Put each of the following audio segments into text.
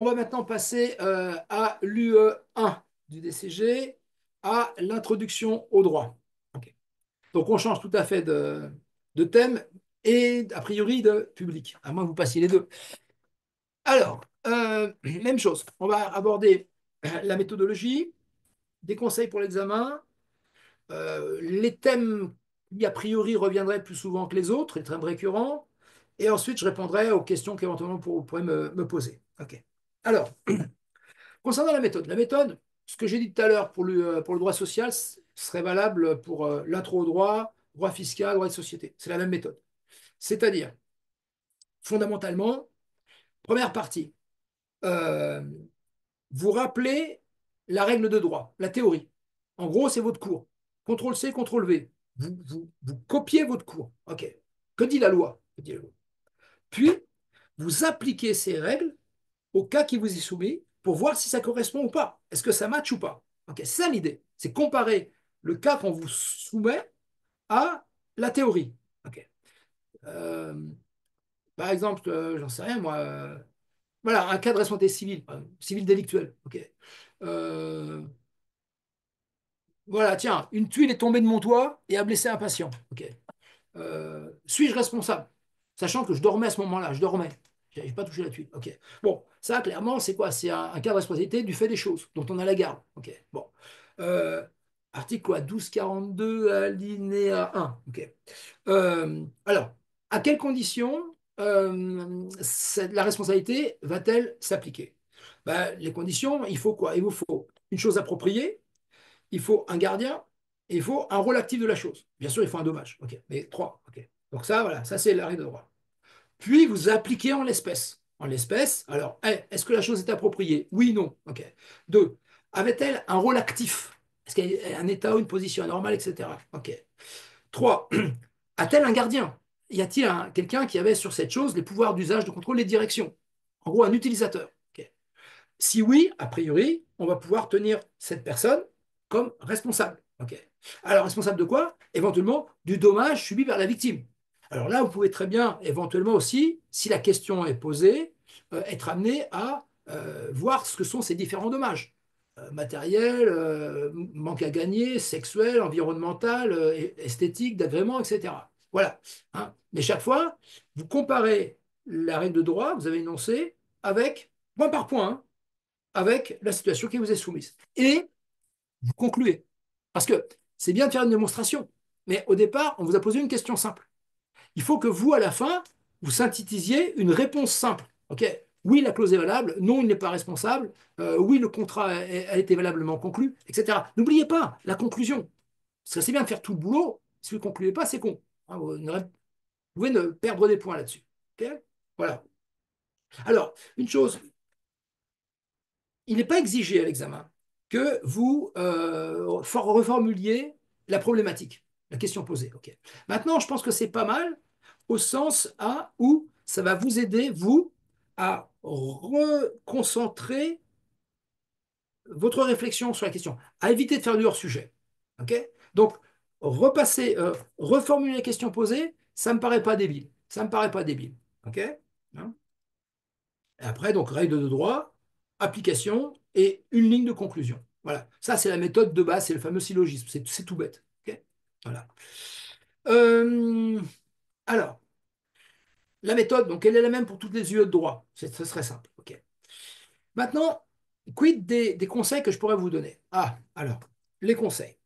On va maintenant passer à l'UE1 du DCG, à l'introduction au droit. Ok. Donc on change tout à fait de thème et a priori de public, à moins que vous passiez les deux. Alors, même chose, on va aborder la méthodologie, des conseils pour l'examen, les thèmes qui a priori reviendraient plus souvent que les autres, les thèmes récurrents, et ensuite je répondrai aux questions qu'éventuellement vous pourrez me poser. Ok. Alors, concernant la méthode, ce que j'ai dit tout à l'heure pour le droit social serait valable pour l'intro au droit, droit fiscal, droit de société. C'est la même méthode. C'est-à-dire, fondamentalement, première partie, euh, vous rappelez la règle de droit, la théorie. En gros, c'est votre cours. CTRL-C, CTRL-V. Vous copiez votre cours. OK. Que dit la loi? Que dit la loi? Puis, vous appliquez ces règles au cas qui vous est soumis pour voir si ça correspond ou pas. Est-ce que ça match ou pas? Ok, c'est ça l'idée. C'est comparer le cas qu'on vous soumet à la théorie. Ok. Euh, Par exemple, j'en sais rien, moi. Voilà, un cas de responsabilité civile, civile délictuelle. Ok. Euh, voilà, tiens, une tuile est tombée de mon toit et a blessé un patient. Ok. Suis-je responsable? Sachant que je dormais à ce moment-là, je dormais. Je n'avais pas touché la tuile. Ok. Bon, ça, clairement, c'est quoi? C'est un cas de responsabilité du fait des choses dont on a la garde. Ok. Bon. Euh, Article quoi? 1242 alinéa 1. Ok. Alors, à quelles conditions la responsabilité va-t-elle s'appliquer? Ben, les conditions, il faut quoi? Il vous faut une chose appropriée, il faut un gardien et il faut un rôle actif de la chose. Bien sûr, il faut un dommage. OK. Mais trois. OK. Donc ça, voilà, ça c'est l'arrêt de droit. Puis vous appliquez en l'espèce. En l'espèce, alors, est-ce que la chose est appropriée? Oui, non. OK. Deux, avait-elle un rôle actif? Est-ce qu'elle a un état ou une position anormale, etc. OK. Trois, a-t-elle un gardien? Y a-t-il quelqu'un qui avait sur cette chose les pouvoirs d'usage, de contrôle et de direction? En gros, un utilisateur. OK. Si oui, a priori, on va pouvoir tenir cette personne comme responsable. Ok. Alors, responsable de quoi? Éventuellement du dommage subi par la victime. Alors là, vous pouvez très bien, éventuellement aussi, si la question est posée, être amené à voir ce que sont ces différents dommages. Matériel, manque à gagner, sexuel, environnemental, esthétique, d'agrément, etc. Voilà. Hein. Mais chaque fois, vous comparez la règle de droit, vous avez énoncé, avec, point par point, hein, avec la situation qui vous est soumise. Et vous concluez. Parce que c'est bien de faire une démonstration, mais au départ, on vous a posé une question simple. Il faut que vous, à la fin, vous synthétisiez une réponse simple. OK? Oui, la clause est valable. Non, il n'est pas responsable. Oui, le contrat a été valablement conclu, etc. N'oubliez pas la conclusion. C'est bien de faire tout le boulot. Si vous ne concluez pas, c'est con. Hein, pouvez ne perdre des points là-dessus. OK? Voilà. Alors, une chose, il n'est pas exigé à l'examen que vous reformuliez la problématique, la question posée. Ok. Maintenant, je pense que c'est pas mal au sens où ça va vous aider, vous, à reconcentrer votre réflexion sur la question, à éviter de faire du hors-sujet. Ok. Donc, reformuler la question posée, ça ne me paraît pas débile. Ça ne me paraît pas débile. Ok. Hein. Et après, donc, règle de droit, application et une ligne de conclusion. Voilà. Ça, c'est la méthode de base, c'est le fameux syllogisme. C'est tout bête. Ok. Voilà. Euh, alors, la méthode, donc, elle est la même pour toutes les UE de droit. Ce serait simple. Ok. Maintenant, quid des conseils que je pourrais vous donner? Ah, alors, les conseils.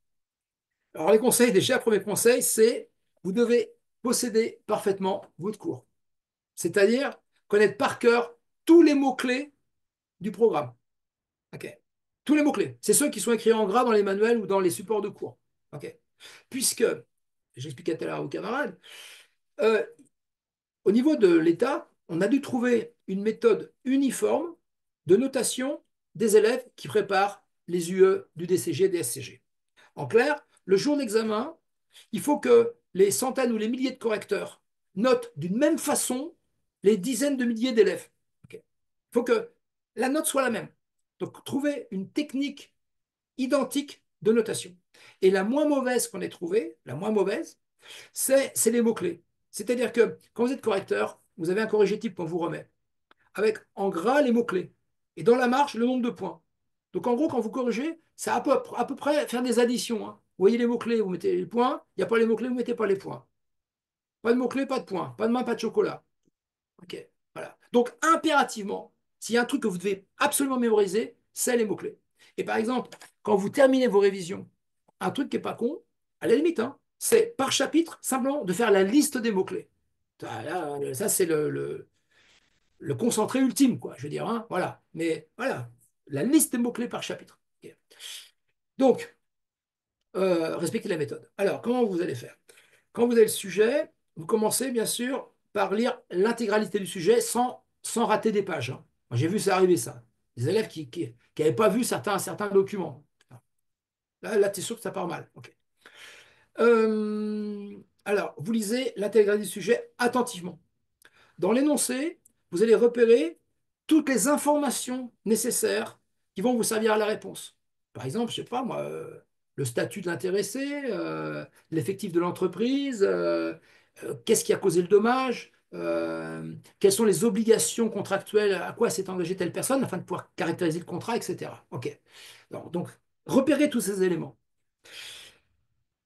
Alors, les conseils, déjà, premier conseil, c'est vous devez posséder parfaitement votre cours. C'est-à-dire connaître par cœur tous les mots-clés du programme. OK. Tous les mots-clés. C'est ceux qui sont écrits en gras dans les manuels ou dans les supports de cours. OK. Puisque, j'expliquais tout à l'heure à vos camarades, euh, au niveau de l'État, on a dû trouver une méthode uniforme de notation des élèves qui préparent les UE du DCG et des SCG. En clair, le jour d'examen, il faut que les centaines ou les milliers de correcteurs notent d'une même façon les dizaines de milliers d'élèves. OK. Il faut que la note soit la même. Donc, trouver une technique identique de notation. Et la moins mauvaise qu'on ait trouvée, la moins mauvaise, c'est les mots-clés. C'est-à-dire que quand vous êtes correcteur, vous avez un corrigé type qu'on vous remet, avec en gras les mots-clés. Et dans la marge, le nombre de points. Donc en gros, quand vous corrigez, c'est à peu près faire des additions, hein. Vous voyez les mots-clés, vous mettez les points. Il n'y a pas les mots-clés, vous ne mettez pas les points. Pas de mots-clés, pas de points. Pas de main, pas de chocolat. OK. Voilà. Donc impérativement, s'il y a un truc que vous devez absolument mémoriser, c'est les mots-clés. Et par exemple, quand vous terminez vos révisions, un truc qui n'est pas con, à la limite, hein, c'est par chapitre, simplement de faire la liste des mots-clés. Ça, c'est le concentré ultime, quoi, je veux dire, hein, voilà. Mais voilà, la liste des mots-clés par chapitre. OK. Donc, respectez la méthode. Alors, comment vous allez faire? Quand vous avez le sujet, vous commencez bien sûr par lire l'intégralité du sujet sans rater des pages, hein. Moi, j'ai vu ça arriver, ça. Des élèves qui n'avaient pas vu certains documents. Là tu es sûr que ça part mal. OK. Alors, vous lisez l'intégralité du sujet attentivement. Dans l'énoncé, vous allez repérer toutes les informations nécessaires qui vont vous servir à la réponse. Par exemple, je ne sais pas moi, le statut de l'intéressé, l'effectif de l'entreprise, qu'est-ce qui a causé le dommage, quelles sont les obligations contractuelles, à quoi s'est engagée telle personne, afin de pouvoir caractériser le contrat, etc. OK. Donc, repérez tous ces éléments.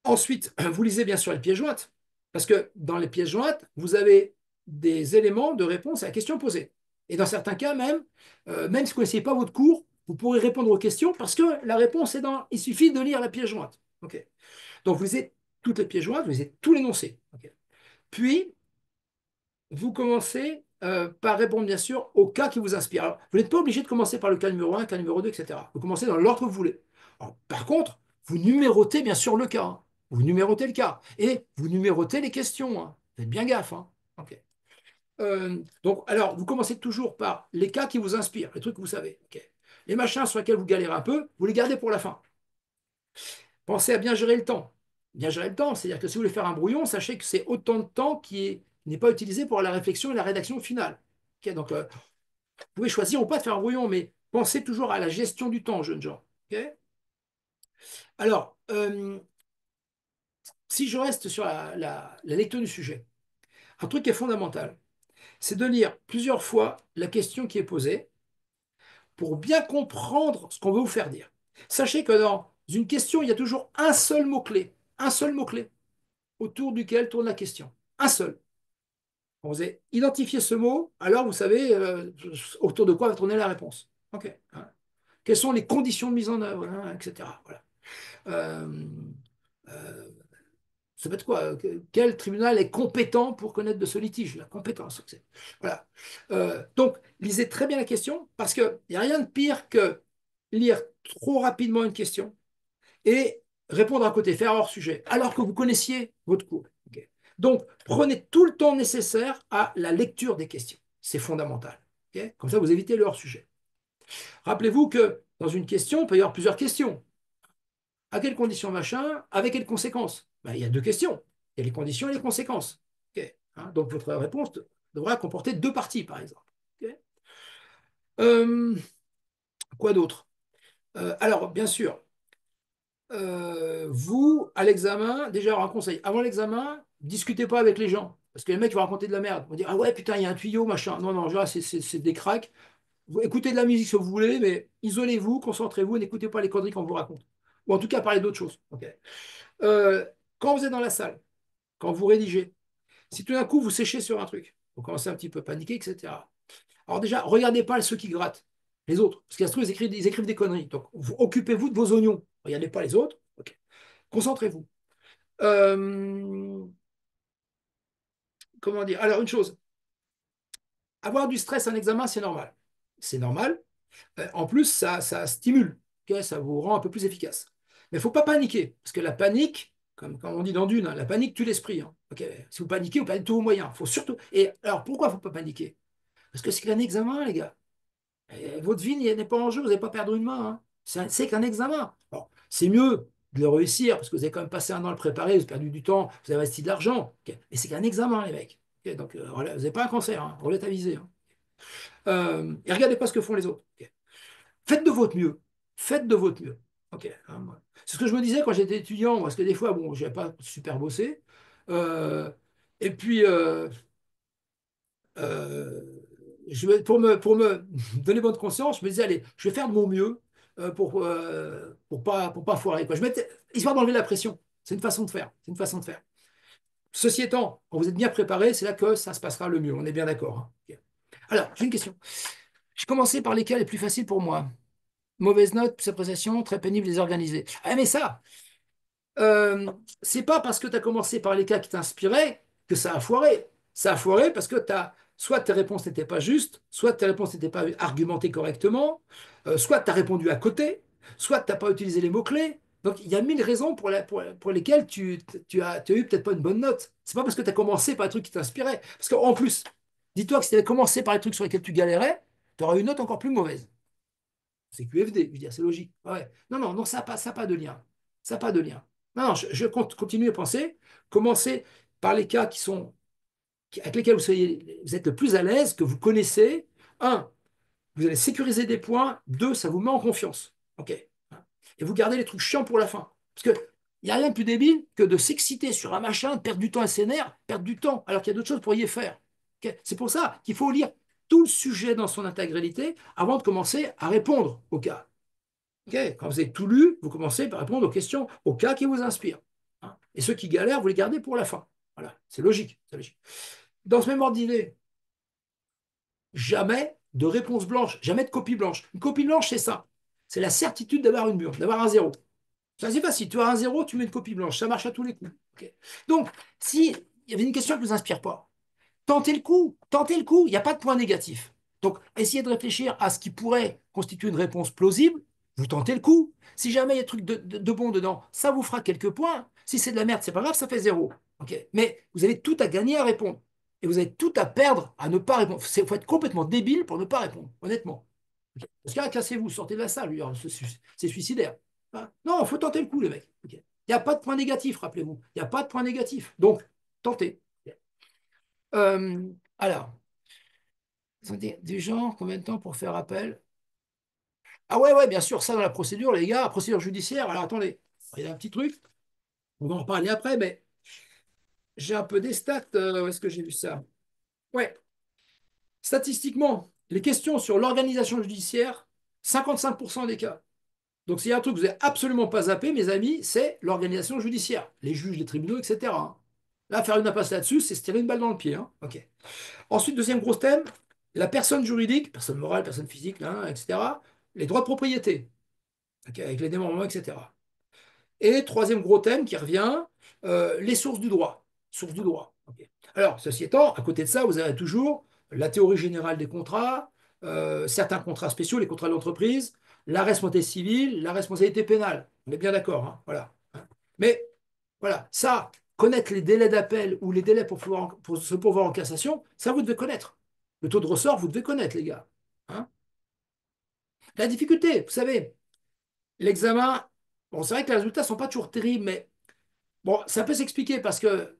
Ensuite, vous lisez bien sûr les pièces jointes, parce que dans les pièces jointes, vous avez des éléments de réponse à la question posée. Et dans certains cas, même si vous ne connaissez pas votre cours, vous pourrez répondre aux questions parce que la réponse est dans. Il suffit de lire la pièce jointe. OK. Donc vous lisez toutes les pièces jointes, vous lisez tout l'énoncé. OK. Puis, vous commencez par répondre bien sûr au cas qui vous inspire. Alors, vous n'êtes pas obligé de commencer par le cas numéro 1, le cas numéro 2, etc. Vous commencez dans l'ordre que vous voulez. Alors, par contre, vous numérotez bien sûr le cas, hein. Vous numérotez le cas. Et vous numérotez les questions, hein. Faites bien gaffe, hein. OK. Donc, alors, vous commencez toujours par les cas qui vous inspirent, les trucs que vous savez. OK. Les machins sur lesquels vous galérez un peu, vous les gardez pour la fin. Pensez à bien gérer le temps. Bien gérer le temps, c'est-à-dire que si vous voulez faire un brouillon, sachez que c'est autant de temps n'est pas utilisé pour la réflexion et la rédaction finale. Ok, donc, vous pouvez choisir ou pas de faire un brouillon, mais pensez toujours à la gestion du temps, jeunes gens. Ok. Alors, si je reste sur la lecture du sujet, un truc qui est fondamental, c'est de lire plusieurs fois la question qui est posée pour bien comprendre ce qu'on veut vous faire dire. Sachez que dans une question, il y a toujours un seul mot-clé autour duquel tourne la question. Un seul. Quand vous avez identifié ce mot, alors vous savez autour de quoi va tourner la réponse. OK, hein. Quelles sont les conditions de mise en œuvre, hein, etc. Voilà. Euh, euh, Ça peut être quoi? Quel tribunal est compétent pour connaître de ce litige? La compétence. Voilà. Donc, lisez très bien la question parce qu'il n'y a rien de pire que lire trop rapidement une question et répondre à côté, faire hors sujet, alors que vous connaissiez votre cours. OK. Donc, prenez tout le temps nécessaire à la lecture des questions. C'est fondamental. OK. Comme ça, vous évitez le hors sujet. Rappelez-vous que dans une question, il peut y avoir plusieurs questions. À quelles conditions machin? Avec quelles conséquences? Ben, il y a deux questions. Il y a les conditions et les conséquences. OK. Hein, donc, votre réponse devra comporter deux parties, par exemple. OK. Euh, quoi d'autre? Alors, bien sûr, vous, à l'examen, déjà, alors, un conseil, avant l'examen, discutez pas avec les gens. Parce que les mecs vont raconter de la merde. Ils vont dire, ah ouais, putain, il y a un tuyau, machin. Non, non, genre, c'est des cracks. Vous écoutez de la musique si vous voulez, mais isolez-vous, concentrez-vous, n'écoutez pas les conneries qu'on vous raconte. Ou en tout cas, parlez d'autres choses. OK. Euh, quand vous êtes dans la salle, quand vous rédigez, si tout d'un coup vous séchez sur un truc, vous commencez un petit peu à paniquer, etc. Alors déjà, regardez pas ceux qui grattent, les autres. Parce qu'il se trouve, ils écrivent des conneries. Donc, occupez-vous de vos oignons. Regardez pas les autres. OK. Concentrez-vous. Euh, comment dire? Alors, une chose, avoir du stress en examen, c'est normal. C'est normal. En plus, ça stimule. Ok, ça vous rend un peu plus efficace. Mais il ne faut pas paniquer. Parce que la panique, comme on dit dans Dune, hein, la panique tue l'esprit, hein. Ok, si vous paniquez, vous perdez tous vos moyens. Faut surtout. Et alors, pourquoi il ne faut pas paniquer? Parce que c'est qu'un examen, les gars. Et votre vie n'est pas en jeu. Vous n'allez pas perdre une main, hein. C'est qu'un examen. Bon, c'est mieux de le réussir parce que vous avez quand même passé un an à le préparer, vous avez perdu du temps, vous avez investi de l'argent. Ok, mais c'est qu'un examen, les mecs. Ok, donc, vous n'avez pas un cancer, hein. Vous l'êtes avisé, hein. Et regardez pas ce que font les autres. Ok. Faites de votre mieux. Faites de votre mieux. Ok, hein, c'est ce que je me disais quand j'étais étudiant, parce que des fois, bon, je n'avais pas super bossé. Euh, et puis, pour me donner bonne conscience, je me disais, allez, je vais faire de mon mieux pour pas foirer, quoi. Histoire d'enlever la pression. C'est une façon de faire. C'est une façon de faire. Ceci étant, quand vous êtes bien préparé, c'est là que ça se passera le mieux. On est bien d'accord, hein. Ok. Alors, j'ai une question. Je commençais par lesquels est plus facile pour moi? Mauvaise note, appréciation, très pénible, désorganisé. Ah, mais ça, euh, c'est pas parce que tu as commencé par les cas qui t'inspiraient que ça a foiré. Ça a foiré parce que soit tes réponses n'étaient pas justes, soit tes réponses n'étaient pas argumentées correctement, soit tu as répondu à côté, soit tu n'as pas utilisé les mots-clés. Donc, il y a mille raisons pour lesquelles tu as eu peut-être pas une bonne note. C'est pas parce que tu as commencé par un truc qui t'inspirait. Parce qu'en plus, dis-toi que si tu avais commencé par les trucs sur lesquels tu galérais, tu aurais une note encore plus mauvaise. C'est QFD, je veux dire, c'est logique. Ouais. Non, non, non, ça n'a pas de lien. Ça n'a pas de lien. Non, non, je continue à penser, commencer par les cas avec lesquels vous êtes le plus à l'aise, que vous connaissez. Un, vous allez sécuriser des points. Deux, ça vous met en confiance. OK. Et vous gardez les trucs chiants pour la fin. Parce que il n'y a rien de plus débile que de s'exciter sur un machin, de perdre du temps à ses nerfs, perdre du temps, alors qu'il y a d'autres choses pour y faire. OK. C'est pour ça qu'il faut lire tout le sujet dans son intégralité avant de commencer à répondre au cas. OK. Quand vous avez tout lu, vous commencez par répondre aux questions, aux cas qui vous inspirent. Hein. Et ceux qui galèrent, vous les gardez pour la fin. Voilà, c'est logique, c'est logique. Dans ce même ordre d'idée, jamais de réponse blanche, jamais de copie blanche. Une copie blanche, c'est ça. C'est la certitude d'avoir une mur, d'avoir un zéro. Ça, c'est facile. Tu as un zéro, tu mets une copie blanche. Ça marche à tous les coups. OK. Donc, si il y avait une question qui ne vous inspire pas, tentez le coup, tentez le coup, il n'y a pas de point négatif. Donc, essayez de réfléchir à ce qui pourrait constituer une réponse plausible, vous tentez le coup. Si jamais il y a des trucs de bon dedans, ça vous fera quelques points. Si c'est de la merde, c'est pas grave, ça fait zéro. Ok. Mais vous avez tout à gagner à répondre. Et vous avez tout à perdre à ne pas répondre. Il faut être complètement débile pour ne pas répondre, honnêtement. Ok. Parce que là, cassez-vous, sortez de la salle, lui, hein, c'est suicidaire. Hein. Non, il faut tenter le coup, les mecs. Ok. Il n'y a pas de point négatif, rappelez-vous. Il n'y a pas de point négatif. Donc, tentez. Euh, alors, attendez, du genre, combien de temps pour faire appel? Ah ouais, ouais, bien sûr, ça dans la procédure, les gars, procédure judiciaire. Alors attendez, il y a un petit truc, on va en reparler après, mais j'ai un peu des stats. Où est-ce que j'ai vu ça? Ouais, statistiquement, les questions sur l'organisation judiciaire, 55% des cas. Donc s'il y a un truc que vous n'avez absolument pas zappé, mes amis, c'est l'organisation judiciaire, les juges, les tribunaux, etc. Hein. Là, faire une impasse là-dessus, c'est se tirer une balle dans le pied. Hein. Ok. Ensuite, deuxième gros thème, la personne juridique, personne morale, personne physique, là, etc., les droits de propriété, ok, avec les démembrements, etc. Et troisième gros thème qui revient, les sources du droit. Sources du droit. Ok. Alors, ceci étant, à côté de ça, vous avez toujours la théorie générale des contrats, certains contrats spéciaux, les contrats d'entreprise, la responsabilité civile, la responsabilité pénale. On est bien d'accord, hein, voilà. Mais voilà, ça, connaître les délais d'appel ou les délais pour se pourvoir en cassation, ça, vous devez connaître. Le taux de ressort, vous devez connaître, les gars. Hein. La difficulté, vous savez, l'examen, bon, c'est vrai que les résultats ne sont pas toujours terribles, mais bon, ça peut s'expliquer parce que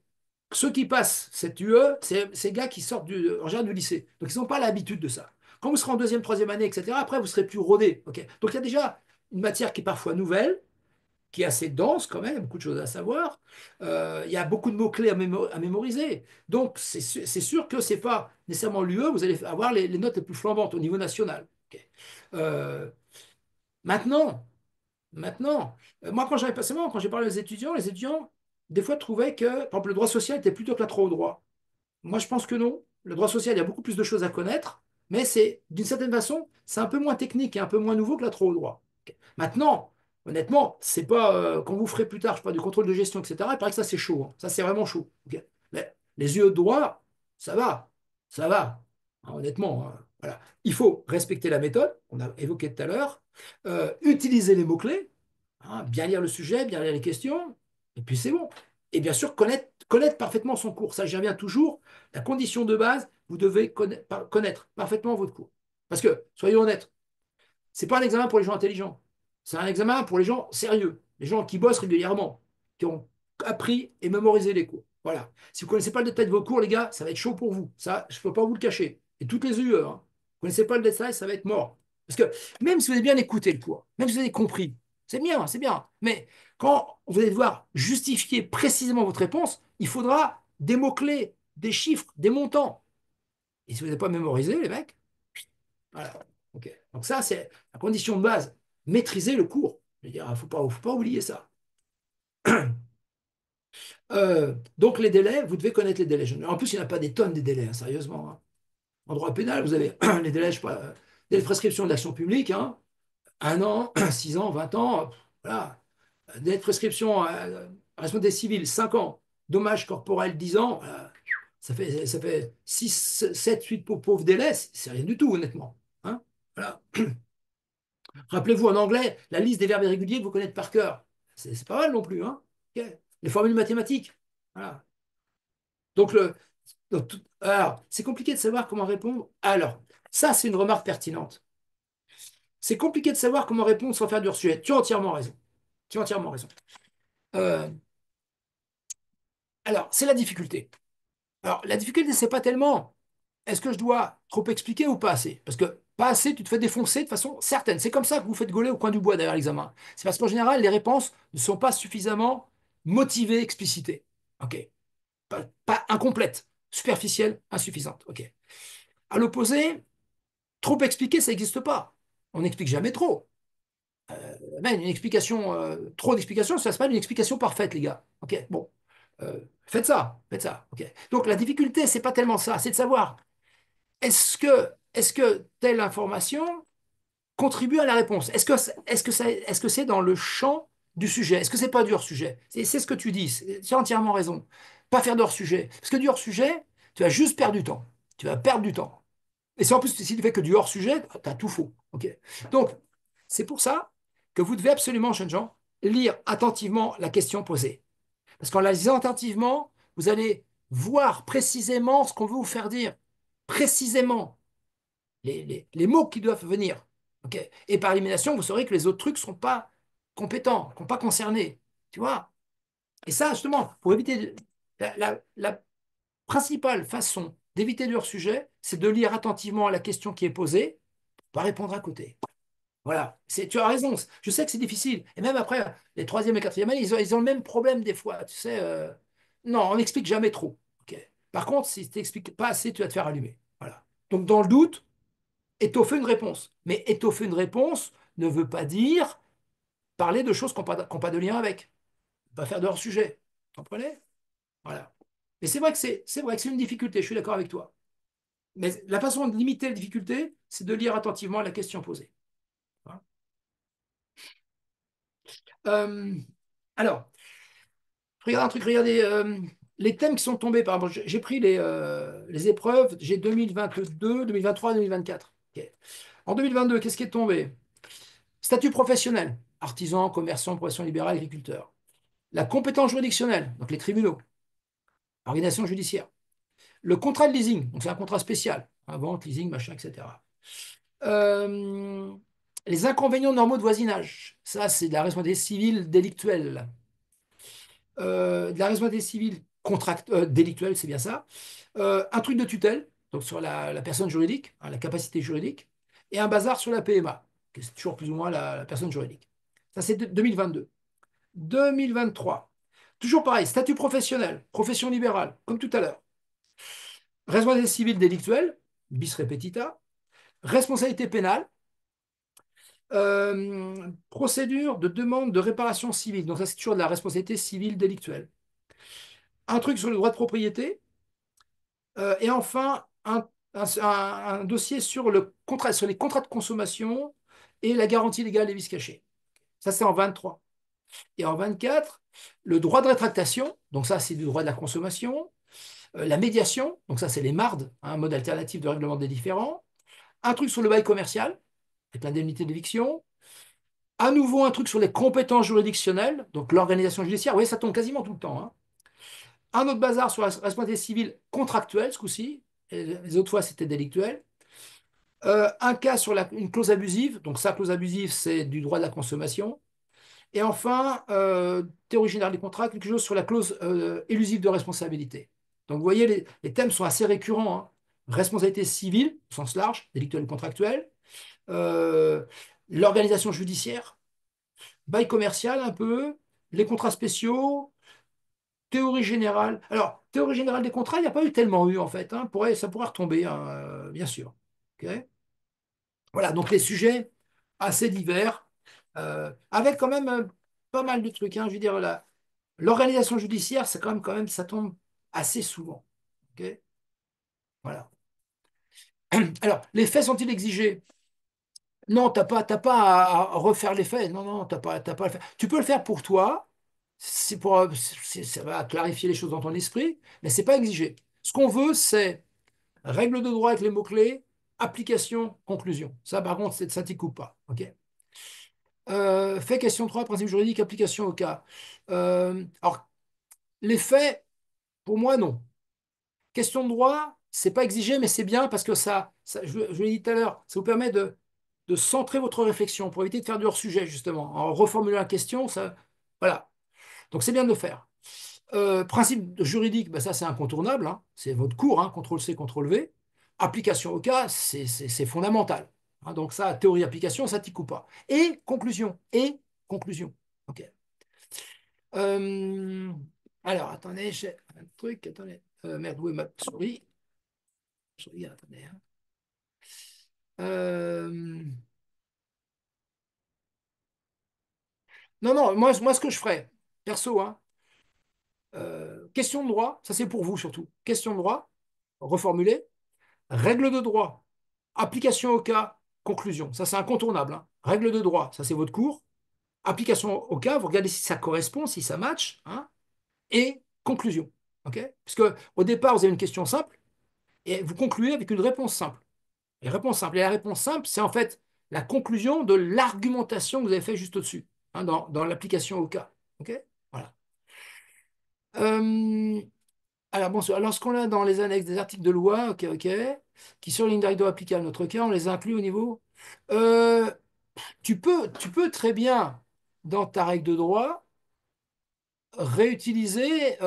ceux qui passent cette UE, c'est ces gars qui sortent en général du lycée. Donc, ils n'ont pas l'habitude de ça. Quand vous serez en deuxième, troisième année, etc., après, vous serez plus rodé. Ok. Donc, il y a déjà une matière qui est parfois nouvelle, qui est assez dense quand même, beaucoup de choses à savoir. Il y a beaucoup de mots-clés à mémoriser. Donc, c'est sûr que ce n'est pas nécessairement l'UE, vous allez avoir les notes les plus flambantes au niveau national. Ok. Euh, maintenant, Maintenant, moi, quand j'avais passé, moi, quand j'ai parlé aux étudiants, les étudiants, des fois, trouvaient que, par exemple, le droit social était plutôt que la droit au droit. Moi, je pense que non. Le droit social, il y a beaucoup plus de choses à connaître, mais c'est, d'une certaine façon, c'est un peu moins technique et un peu moins nouveau que la droit au droit. Ok. Maintenant, honnêtement, c'est pas, quand vous ferez plus tard, je sais pas, du contrôle de gestion, etc., il paraît que ça, c'est chaud. Hein. Ça, c'est vraiment chaud. Ok. Mais les yeux de droit, ça va. Ça va. Hein, honnêtement, hein. Voilà. Il faut respecter la méthode, on a évoqué tout à l'heure, utiliser les mots-clés, hein, bien lire le sujet, bien lire les questions, et puis c'est bon. Et bien sûr, connaître parfaitement son cours. Ça, j'y reviens toujours. La condition de base, vous devez connaître parfaitement votre cours. Parce que, soyons honnêtes, c'est pas un examen pour les gens intelligents. C'est un examen pour les gens sérieux, les gens qui bossent régulièrement, qui ont appris et mémorisé les cours. Voilà. Si vous ne connaissez pas le détail de vos cours, les gars, ça va être chaud pour vous. Ça, je ne peux pas vous le cacher. Et toutes les UE, hein. Vous ne connaissez pas le détail, ça va être mort. Parce que même si vous avez bien écouté le cours, même si vous avez compris, c'est bien, c'est bien. Mais quand vous allez devoir justifier précisément votre réponse, il faudra des mots-clés, des chiffres, des montants. Et si vous n'avez pas mémorisé, les mecs, Voilà. OK. Donc ça, c'est la condition de base. Maîtriser le cours. Je veux dire, il ne faut pas oublier ça. Donc les délais, vous devez connaître les délais. En plus, il n'y en a pas des tonnes des délais, hein, sérieusement, hein. En droit pénal, vous avez les délais, je sais pas, délai de prescription de l'action publique, hein, 1 an, 6 ans, 20 ans, voilà. Délai de prescription à responsabilité civile, 5 ans. Dommage corporel, 10 ans. Voilà. Ça fait 6, 7, 8 pauvres délais, c'est rien du tout, honnêtement. Hein. Voilà. Rappelez-vous en anglais, la liste des verbes irréguliers que vous connaissez par cœur. C'est pas mal non plus. Hein. Ok. Les formules mathématiques. Voilà. Donc, alors, c'est compliqué de savoir comment répondre. Alors, ça, c'est une remarque pertinente. C'est compliqué de savoir comment répondre sans faire du hors-sujet. Tu as entièrement raison. Tu as entièrement raison. Euh, alors, c'est la difficulté. Alors, la difficulté, c'est pas tellement est-ce que je dois trop expliquer ou pas assez? Parce que pas assez, tu te fais défoncer de façon certaine. C'est comme ça que vous faites gauler au coin du bois derrière l'examen. C'est parce qu'en général, les réponses ne sont pas suffisamment motivées, explicitées. OK. Pas incomplètes, superficielles, insuffisantes. OK. À l'opposé, trop expliquer, ça n'existe pas. On n'explique jamais trop. Même une explication, trop d'explications, ça s'appelle une explication parfaite, les gars. OK, bon. Faites ça, faites ça. OK. Donc la difficulté, c'est pas tellement ça, c'est de savoir est-ce que telle information contribue à la réponse? Est-ce que c'est dans le champ du sujet? Est-ce que c'est pas du hors-sujet? C'est ce que tu dis, tu as entièrement raison. Pas faire de hors-sujet. Parce que du hors-sujet, tu vas juste perdre du temps. Tu vas perdre du temps. Et si en plus, si tu fais que du hors-sujet, tu as tout faux. OK. Donc, c'est pour ça que vous devez absolument, jeunes gens, lire attentivement la question posée. Parce qu'en la lisant attentivement, vous allez voir précisément ce qu'on veut vous faire dire. Précisément les mots qui doivent venir. OK. Et par élimination, vous saurez que les autres trucs ne sont pas compétents, ne sont pas concernés. Tu vois? Et ça, justement, pour éviter la principale façon d'éviter le hors-sujet, c'est de lire attentivement la question qui est posée, pas répondre à côté. Voilà, tu as raison. Je sais que c'est difficile. Et même après, les troisième et quatrième années, ils ont le même problème des fois. Tu sais, non, on n'explique jamais trop. OK. Par contre, si tu n'expliques pas assez, tu vas te faire allumer. Voilà. Donc, dans le doute, étoffer une réponse. Mais étoffer une réponse ne veut pas dire parler de choses qui n'ont pas de lien avec. Pas faire de hors-sujet. Vous comprenez? Voilà. Et c'est vrai que c'est une difficulté, je suis d'accord avec toi. Mais la façon de limiter la difficulté, c'est de lire attentivement la question posée. Voilà. Euh, alors, regarde un truc, regardez les thèmes qui sont tombés. Par exemple, j'ai pris les épreuves, j'ai 2022, 2023, 2024. Ok. En 2022, qu'est-ce qui est tombé? Statut professionnel, artisan, commerçant, profession libérale, agriculteur. La compétence juridictionnelle, donc les tribunaux, organisation judiciaire. Le contrat de leasing, donc c'est un contrat spécial, hein, vente, leasing, machin, etc. Euh, les inconvénients normaux de voisinage, ça c'est de la responsabilité civile délictuelle. De la responsabilité civile délictuelle, c'est bien ça. Un truc de tutelle, donc sur la personne juridique, hein, la capacité juridique, et un bazar sur la PMA, que c'est toujours plus ou moins la personne juridique. Ça c'est 2022. 2023. Toujours pareil, statut professionnel, profession libérale, comme tout à l'heure. Responsabilité civile délictuelle, bis repetita. Responsabilité pénale, procédure de demande de réparation civile. Donc ça, c'est toujours de la responsabilité civile délictuelle. Un truc sur le droit de propriété. Et enfin, un dossier sur sur les contrats de consommation et la garantie légale des vices cachés. Ça, c'est en 23. Et en 24, le droit de rétractation. Donc ça, c'est du droit de la consommation. La médiation, donc ça c'est les MARD, hein, un mode alternatif de règlement des différends, un truc sur le bail commercial, avec l'indemnité d'éviction, à nouveau un truc sur les compétences juridictionnelles, donc l'organisation judiciaire, vous voyez, ça tombe quasiment tout le temps, hein. Un autre bazar sur la responsabilité civile contractuelle, ce coup-ci, les autres fois c'était délictuel. Un cas sur une clause abusive, donc ça, clause abusive, c'est du droit de la consommation. Et enfin, théorie générale des contrats, quelque chose sur la clause élusive de responsabilité. Donc vous voyez, les thèmes sont assez récurrents, hein. Responsabilité civile, au sens large, délictuelle et contractuelle, euh, l'organisation judiciaire, bail commercial un peu, les contrats spéciaux, théorie générale. Alors, théorie générale des contrats, il n'y a pas eu tellement eu en fait, hein. Ça pourrait retomber, hein, bien sûr. OK. Voilà, donc les sujets assez divers, avec quand même pas mal de trucs, hein. Je veux dire, l'organisation judiciaire, c'est quand même, ça tombe assez souvent. Ok. Voilà. Alors, les faits sont-ils exigés? Non, t'as pas à refaire les faits. Non, non, t'as pas à le faire. Tu peux le faire pour toi, ça va clarifier les choses dans ton esprit, mais c'est pas exigé. Ce qu'on veut, c'est règle de droit avec les mots-clés, application, conclusion. Ça, par contre, ça t'y coupe pas. OK? Fait question 3, principe juridique, application au cas. Alors, les faits, pour moi, non. Question de droit, c'est pas exigé, mais c'est bien parce que je l'ai dit tout à l'heure, ça vous permet de centrer votre réflexion pour éviter de faire du hors-sujet, justement. En reformulant la question, voilà. Donc, c'est bien de le faire. Principe juridique, ben ça, c'est incontournable, hein. C'est votre cours, hein, CTRL-C, CTRL-V. Application au cas, c'est fondamental. Hein. Donc, ça, théorie, application, ça ne t'y coupe pas. Et conclusion. Et conclusion. OK. Euh, alors, attendez, j'ai un truc. Attendez. Merde, où est ma souris? Je regarde, attendez, hein. Euh, non, non, moi, ce que je ferais, perso, hein, question de droit, ça c'est pour vous surtout. Question de droit, reformuler. Règle de droit, application au cas, conclusion. Ça c'est incontournable, hein. Règle de droit, ça c'est votre cours. Application au cas, vous regardez si ça correspond, si ça match, hein, et conclusion. OK? Parce que au départ, vous avez une question simple et vous concluez avec une réponse simple. Et réponse simple. Et la réponse simple, c'est en fait la conclusion de l'argumentation que vous avez fait juste au-dessus, hein, dans l'application au cas. OK? Voilà. Euh, alors, bon, lorsqu'on a dans les annexes des articles de loi, OK, OK, qui surlignent les règles applicables à notre cas, on les inclut au niveau. Euh, tu peux très bien, dans ta règle de droit, réutiliser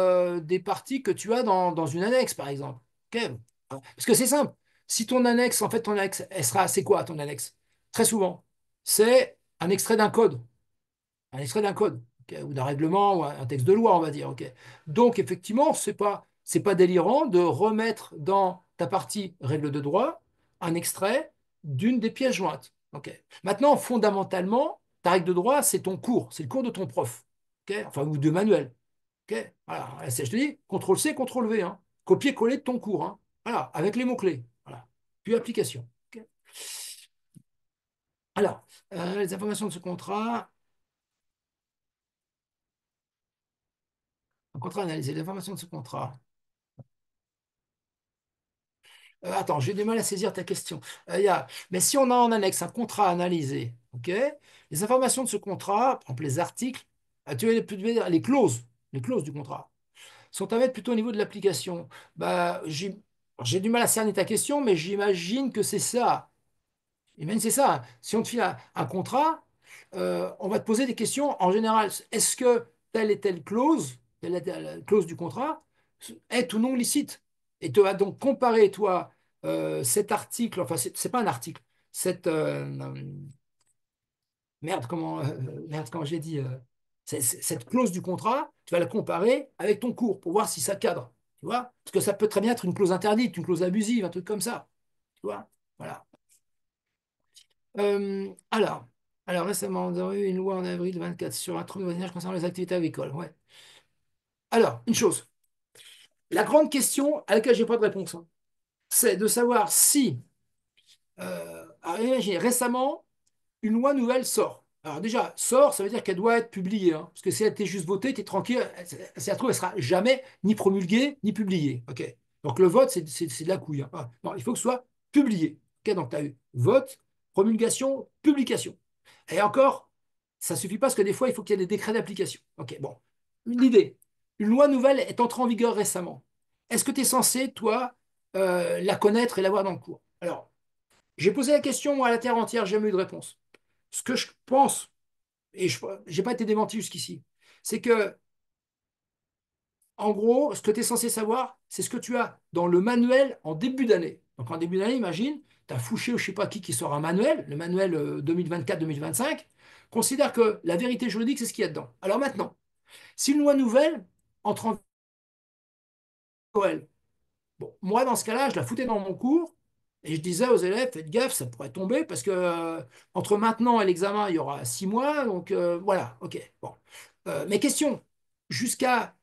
des parties que tu as dans une annexe, par exemple. OK? Parce que c'est simple. Si ton annexe, en fait, ton annexe, elle sera, c'est quoi ton annexe? Très souvent, c'est un extrait d'un code. Un extrait d'un code, ok, ou d'un règlement, ou un texte de loi, on va dire. Ok. Donc, effectivement, c'est pas délirant de remettre dans ta partie règle de droit un extrait d'une des pièces jointes. Ok. Maintenant, fondamentalement, ta règle de droit, c'est ton cours, c'est le cours de ton prof. Ok. Enfin, ou de manuel. Ok. Voilà. Je te dis, CTRL-C, CTRL-V, hein. Copier-coller de ton cours, hein. Voilà, avec les mots-clés. Voilà. Puis application. Ok. Alors, les informations de ce contrat. Un contrat analysé. Les informations de ce contrat. Attends, j'ai du mal à saisir ta question. Mais si on a en annexe un contrat analysé, ok, les informations de ce contrat, par exemple les articles, tu veux les clauses du contrat, sont à mettre plutôt au niveau de l'application. Bah, j'ai du mal à cerner ta question, mais j'imagine que c'est ça. Et même c'est ça. Si on te file un contrat, on va te poser des questions en général. Est-ce que telle et telle clause du contrat, est ou non licite? Et tu vas donc comparer, toi, cet article, enfin, c'est pas un article, cette. Merde, comment j'ai dit. Cette clause du contrat, tu vas la comparer avec ton cours pour voir si ça cadre. Tu vois? Parce que ça peut très bien être une clause interdite, une clause abusive, un truc comme ça. Tu vois? Voilà. Alors, récemment, on a eu une loi en avril 24 sur un trouble de voisinage concernant les activités agricoles. Ouais. Alors, une chose, la grande question à laquelle je n'ai pas de réponse, hein, c'est de savoir si, imaginez, récemment, une loi nouvelle sort. Alors déjà, sort, ça veut dire qu'elle doit être publiée, hein, parce que si elle était juste votée, tu es tranquille, si elle se trouve, elle sera jamais ni promulguée, ni publiée. OK. Donc le vote, c'est de la couille, hein. Ah, non, il faut que ce soit publié. OK, donc tu as eu vote, promulgation, publication. Et encore, ça ne suffit pas parce que des fois, il faut qu'il y ait des décrets d'application. OK, bon. L'idée, une loi nouvelle est entrée en vigueur récemment. Est-ce que tu es censé, toi, la connaître et l'avoir dans le cours? Alors, j'ai posé la question, moi, à la terre entière, j'ai jamais eu de réponse. Ce que je pense, et je n'ai pas été démenti jusqu'ici, c'est que, en gros, ce que tu es censé savoir, c'est ce que tu as dans le manuel en début d'année. Donc, en début d'année, imagine, tu as Fouché ou je ne sais pas qui sort un manuel, le manuel 2024-2025, considère que la vérité juridique, c'est ce qu'il y a dedans. Alors maintenant, si une loi nouvelle entre en vigueur, bon, moi, dans ce cas-là, je la foutais dans mon cours, Et je disais aux élèves, faites gaffe, ça pourrait tomber parce que entre maintenant et l'examen, il y aura 6 mois. Donc voilà, ok. Bon. Mais question, jusqu'à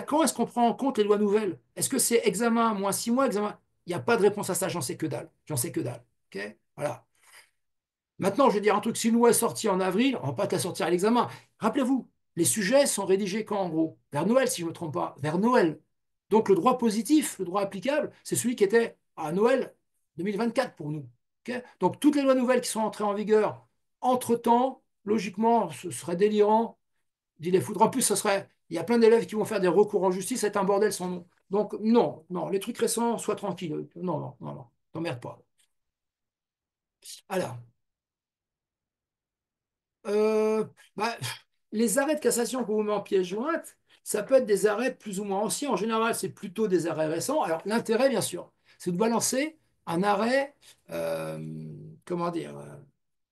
quand est-ce qu'on prend en compte les lois nouvelles? Est-ce que c'est examen moins 6 mois, examen? Il n'y a pas de réponse à ça, j'en sais que dalle. J'en sais que dalle. Ok. Voilà. Maintenant, je vais dire un truc, si une loi est sortie en avril, on ne va pas te la sortir à l'examen. Rappelez-vous, les sujets sont rédigés quand en gros? Vers Noël, si je ne me trompe pas. Vers Noël. Donc le droit positif, le droit applicable, c'est celui qui était à Noël 2024 pour nous. Ok. Donc toutes les lois nouvelles qui sont entrées en vigueur entre-temps, logiquement, ce serait délirant d'y les foutre. En plus, il y a plein d'élèves qui vont faire des recours en justice, c'est un bordel sans nom. Donc non, non, les trucs récents, sois tranquille. Non, non, non, non, t'emmerdes pas. Alors, Euh, bah, les arrêts de cassation qu'on vous met en pièce jointe, ça peut être des arrêts plus ou moins anciens. En général, c'est plutôt des arrêts récents. Alors, l'intérêt, bien sûr, c'est de balancer un arrêt, euh, comment dire,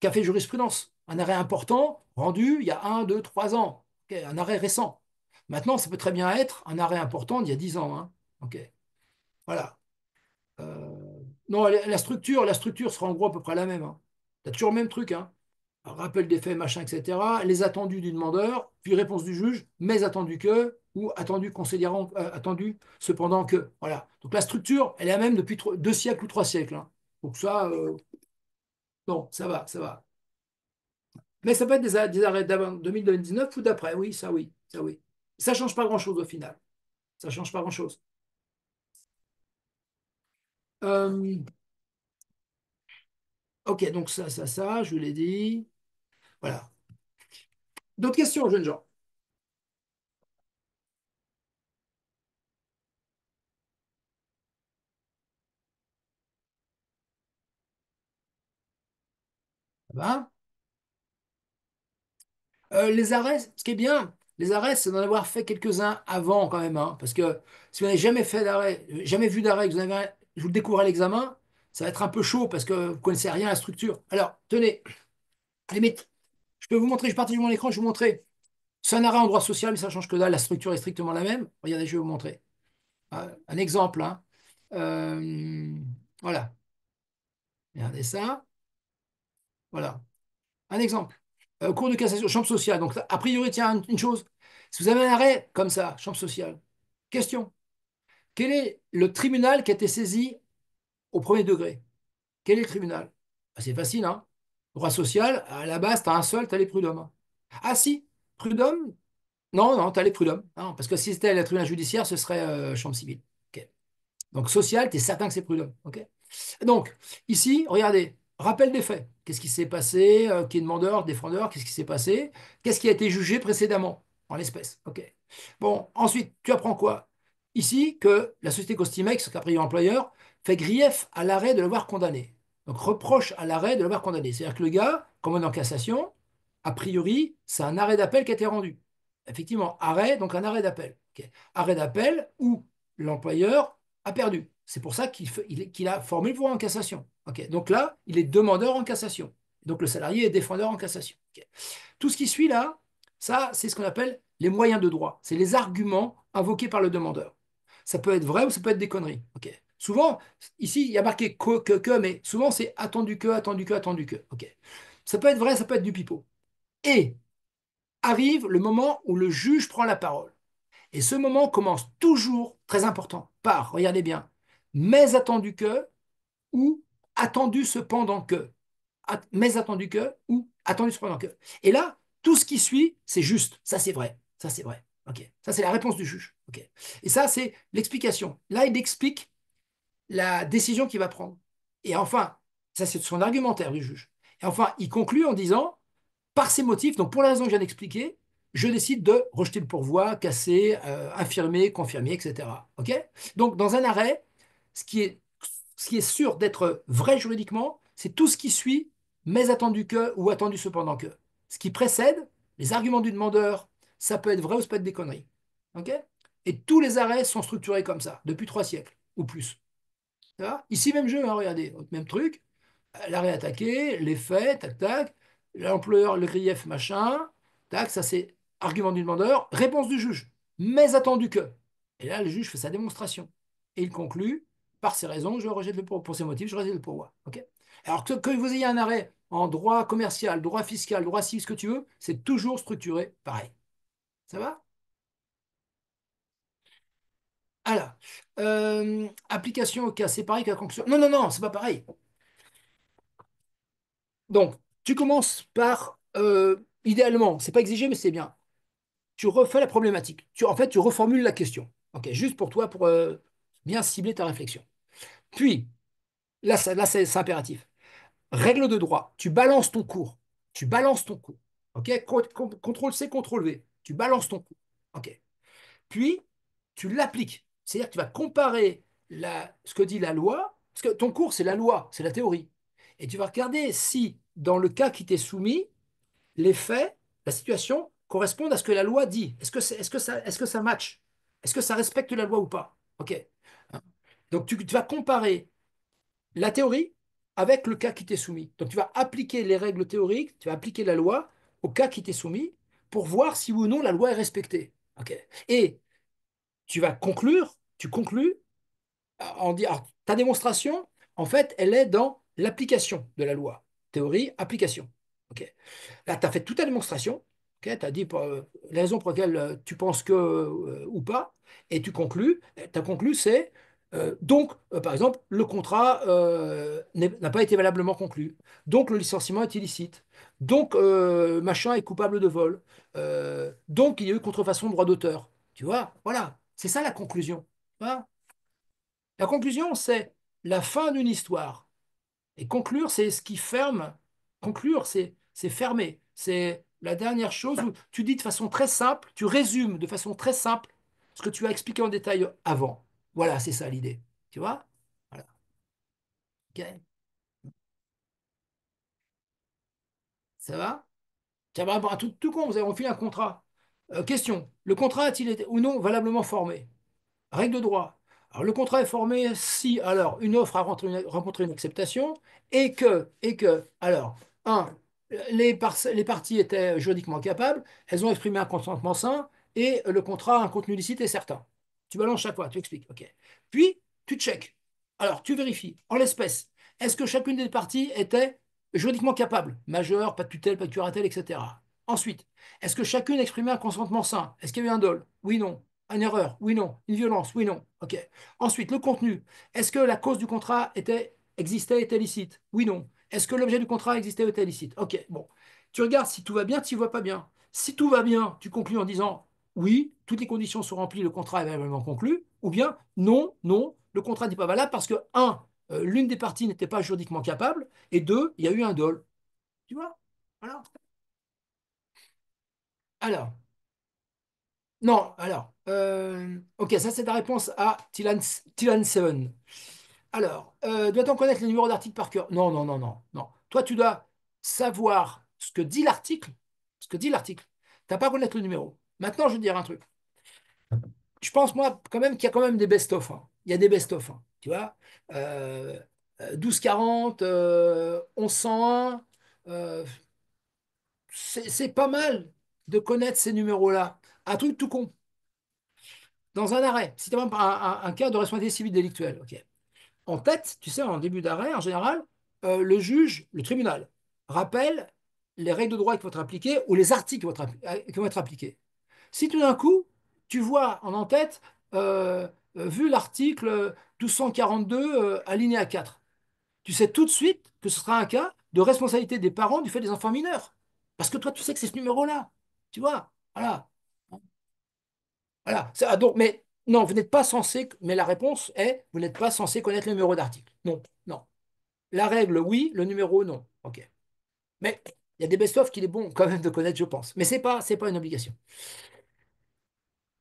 qui a fait jurisprudence. Un arrêt important, rendu il y a 1, 2, 3 ans. Ok, un arrêt récent. Maintenant, ça peut très bien être un arrêt important d'il y a 10 ans, hein. Ok, voilà. Euh, non, la structure sera en gros à peu près la même, hein. Tu as toujours le même truc, hein. Rappel des faits, machin, etc. Les attendus du demandeur, puis réponse du juge, mais attendu que, ou attendu considérant, attendu cependant que. Voilà. Donc la structure, elle est la même depuis 2 siècles ou 3 siècles, hein. Donc ça, non, ça va, ça va. Mais ça peut être des arrêts d'avant 2019 ou d'après, oui, ça oui, ça oui. Ça change pas grand-chose au final. Ça change pas grand-chose. Euh, ok, donc ça, je l'ai dit. Voilà. D'autres questions, jeunes gens? Ça va. Les arrêts, ce qui est bien, les arrêts, c'est d'en avoir fait quelques-uns avant quand même, hein, parce que si vous n'avez jamais fait d'arrêt, jamais vu d'arrêt, que je vous le découvre à l'examen, ça va être un peu chaud parce que vous ne connaissez rien à la structure. Alors, tenez, limite, je peux vous montrer, je partage mon écran, je vais vous montrer. C'est un arrêt en droit social, mais ça change que dalle, la structure est strictement la même. Regardez, je vais vous montrer. Un exemple, hein. Euh, voilà, regardez ça. Voilà. Un exemple. Cour de cassation, chambre sociale. Donc, a priori, tiens, une chose. Si vous avez un arrêt comme ça, chambre sociale, question. Quel est le tribunal qui a été saisi au premier degré? Quel est le tribunal? Ah, c'est facile, hein? Droit social, à la base, tu as un seul, tu as les prud'hommes, hein. Ah si, prud'homme? Non, non, tu as les prud'hommes, hein, parce que si c'était le tribunal judiciaire, ce serait chambre civile. Ok. Donc, social, tu es certain que c'est prud'homme. Ok. Donc, ici, regardez, rappel des faits. Qu'est-ce qui s'est passé? Qui est demandeur, défendeur? Qu'est-ce qui s'est passé? Qu'est-ce qui a été jugé précédemment en l'espèce? OK. Bon, ensuite, tu apprends quoi? Ici, que la société Costimex, qu'a pris l'employeur, fait grief à l'arrêt de l'avoir condamné. Donc, reproche à l'arrêt de l'avoir condamné. C'est-à-dire que le gars, comme on est en cassation, a priori, c'est un arrêt d'appel qui a été rendu. Effectivement, arrêt, donc un arrêt d'appel. OK. Arrêt d'appel où l'employeur a perdu. C'est pour ça qu'il a formé le pouvoir en cassation. Ok. Donc là, il est demandeur en cassation. Donc le salarié est défendeur en cassation. Ok. Tout ce qui suit là, ça, c'est ce qu'on appelle les moyens de droit. C'est les arguments invoqués par le demandeur. Ça peut être vrai ou ça peut être des conneries. Ok. Souvent, ici, il y a marqué que, mais souvent c'est attendu que, attendu que, attendu que. Ok. Ça peut être vrai, ça peut être du pipeau. Et arrive le moment où le juge prend la parole. Et ce moment commence toujours, très important, par, regardez bien, mais attendu que ou attendu cependant que. Mais attendu que ou attendu cependant que. Et là, tout ce qui suit, c'est juste. Ça, c'est vrai. Ça, c'est vrai. OK. Ça, c'est la réponse du juge. OK. Et ça, c'est l'explication. Là, il explique la décision qu'il va prendre. Et enfin, ça, c'est son argumentaire du juge. Et enfin, il conclut en disant par ces motifs, donc pour la raison que je viens d'expliquer, je décide de rejeter le pourvoi, casser, infirmer, confirmer, etc. OK. Donc, dans un arrêt, ce qui est, ce qui est sûr d'être vrai juridiquement, c'est tout ce qui suit, mais attendu que ou attendu cependant que. Ce qui précède, les arguments du demandeur, ça peut être vrai ou ça peut être des conneries. OK. Et tous les arrêts sont structurés comme ça, depuis 3 siècles ou plus. Ça va. Ici, même jeu, hein, regardez, même truc l'arrêt attaqué, les faits, tac, tac, l'employeur, le grief, machin, tac, ça c'est argument du demandeur, réponse du juge, mais attendu que. Et là, le juge fait sa démonstration. Et il conclut, par ces raisons, je rejette le pourvoi. Pour ces motifs, je rejette le pourvoi. OK? Alors que vous ayez un arrêt en droit commercial, droit fiscal, droit civil, ce que tu veux, c'est toujours structuré pareil. Ça va? Alors, application au cas, c'est pareil que la conclusion. Non, non, non, c'est pas pareil. Donc, tu commences par, idéalement, c'est pas exigé, mais c'est bien. Tu refais la problématique. En fait, tu reformules la question. OK, juste pour toi, pour bien cibler ta réflexion. Puis, là, c'est impératif. Règle de droit. Tu balances ton cours. Tu balances ton cours. OK? Contrôle C, contrôle V. Tu balances ton cours. OK. Puis, tu l'appliques. C'est-à-dire que tu vas comparer ce que dit la loi, parce que ton cours, c'est la loi, c'est la théorie. Et tu vas regarder si, dans le cas qui t'est soumis, les faits, la situation correspondent à ce que la loi dit. Est-ce que ça match? Est-ce que ça respecte la loi ou pas? OK. Hein. Donc, tu vas comparer la théorie avec le cas qui t'est soumis. Donc, tu vas appliquer les règles théoriques, tu vas appliquer la loi au cas qui t'est soumis pour voir si oui ou non la loi est respectée. OK. Et tu conclus en disant, ta démonstration, en fait, elle est dans l'application de la loi. Théorie, application. OK. Là, tu as fait toute ta démonstration. Ok, tu as dit les raisons pour lesquelles tu penses que ou pas, et tu conclus. Tu as conclu, c'est donc, par exemple, le contrat n'a pas été valablement conclu. Donc, le licenciement est illicite. Donc, machin est coupable de vol. Donc, il y a eu contrefaçon de droit d'auteur. Tu vois, voilà. C'est ça la conclusion. Tu vois. La conclusion, c'est la fin d'une histoire. Et conclure, c'est ce qui ferme. Conclure, c'est fermer. C'est la dernière chose où tu dis de façon très simple, tu résumes de façon très simple ce que tu as expliqué en détail avant. Voilà, c'est ça l'idée. Tu vois? Voilà. OK. Ça va? Tiens, bah, un truc tout con, vous avez refilé un contrat. Question, le contrat a-t-il été ou non valablement formé? Règle de droit. Alors, le contrat est formé si, alors, une offre a rencontré une acceptation alors, un, les parties étaient juridiquement capables, elles ont exprimé un consentement sain et le contrat a un contenu licite et certain. Tu balances chaque fois, tu expliques, OK. Puis, tu checkes. Alors, tu vérifies. En l'espèce, est-ce que chacune des parties était juridiquement capable? Majeur, pas de tutelle, pas de curatelle, etc. Ensuite, est-ce que chacune exprimait un consentement sain? Est-ce qu'il y a eu un dol? Oui, non. Une erreur? Oui, non. Une violence? Oui, non. OK. Ensuite, le contenu. Est-ce que la cause du contrat existait, était licite? Oui, non. Est-ce que l'objet du contrat existait ou était licite? OK. Bon. Tu regardes si tout va bien, tu ne vois pas bien. Si tout va bien, tu conclus en disant oui, toutes les conditions sont remplies, le contrat est valablement conclu. Ou bien non, non, le contrat n'est pas valable parce que, un, l'une des parties n'était pas juridiquement capable, et deux, il y a eu un dol. Tu vois? Voilà. Alors, non, alors, ok, ça c'est ta réponse à Tilan 7. Alors, doit-on connaître les numéros d'articles par cœur? Non, non, non, non, non. Toi, tu dois savoir ce que dit l'article. Ce que dit l'article. Tu n'as pas à connaître le numéro. Maintenant, je vais te dire un truc. Je pense, moi, quand même qu'il y a quand même des best-of. Hein. Il y a des best-of. Hein, tu vois? Euh, 1240, 1101. euh, c'est pas mal de connaître ces numéros-là. Un truc tout con. Dans un arrêt, si tu as un cas de responsabilité civile délictuelle, ok. En tête, tu sais, en début d'arrêt, en général, le juge, le tribunal, rappelle les règles de droit qui vont être appliquées ou les articles qui vont être appliqués. Si tout d'un coup, tu vois en en-tête, vu l'article 1242, alinéa 4, tu sais tout de suite que ce sera un cas de responsabilité des parents du fait des enfants mineurs. Parce que toi, tu sais que c'est ce numéro-là. Tu vois? Voilà. Voilà. Donc, mais non, vous n'êtes pas censé, mais la réponse est, vous n'êtes pas censé connaître le numéro d'article. Non, non. La règle, oui, le numéro, non. OK. Mais il y a des best-of qu'il est bon quand même de connaître, je pense. Mais c'est pas une obligation.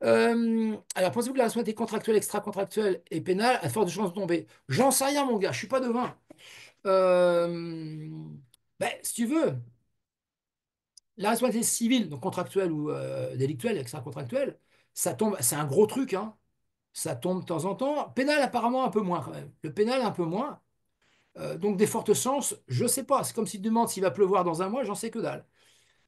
Alors, pensez-vous que la responsabilité contractuelle, extra-contractuelle et pénale a de fortes chances de tomber? J'en sais rien, mon gars, je suis pas devin. Ben, si tu veux, la responsabilité civile, donc contractuelle ou délictuelle, extra-contractuelle, ça tombe, c'est un gros truc, hein. Ça tombe de temps en temps. Pénal, apparemment, un peu moins quand même. Le pénal, un peu moins. Donc, des fortes chances, je sais pas. C'est comme si tu demandes s'il va pleuvoir dans un mois, j'en sais que dalle.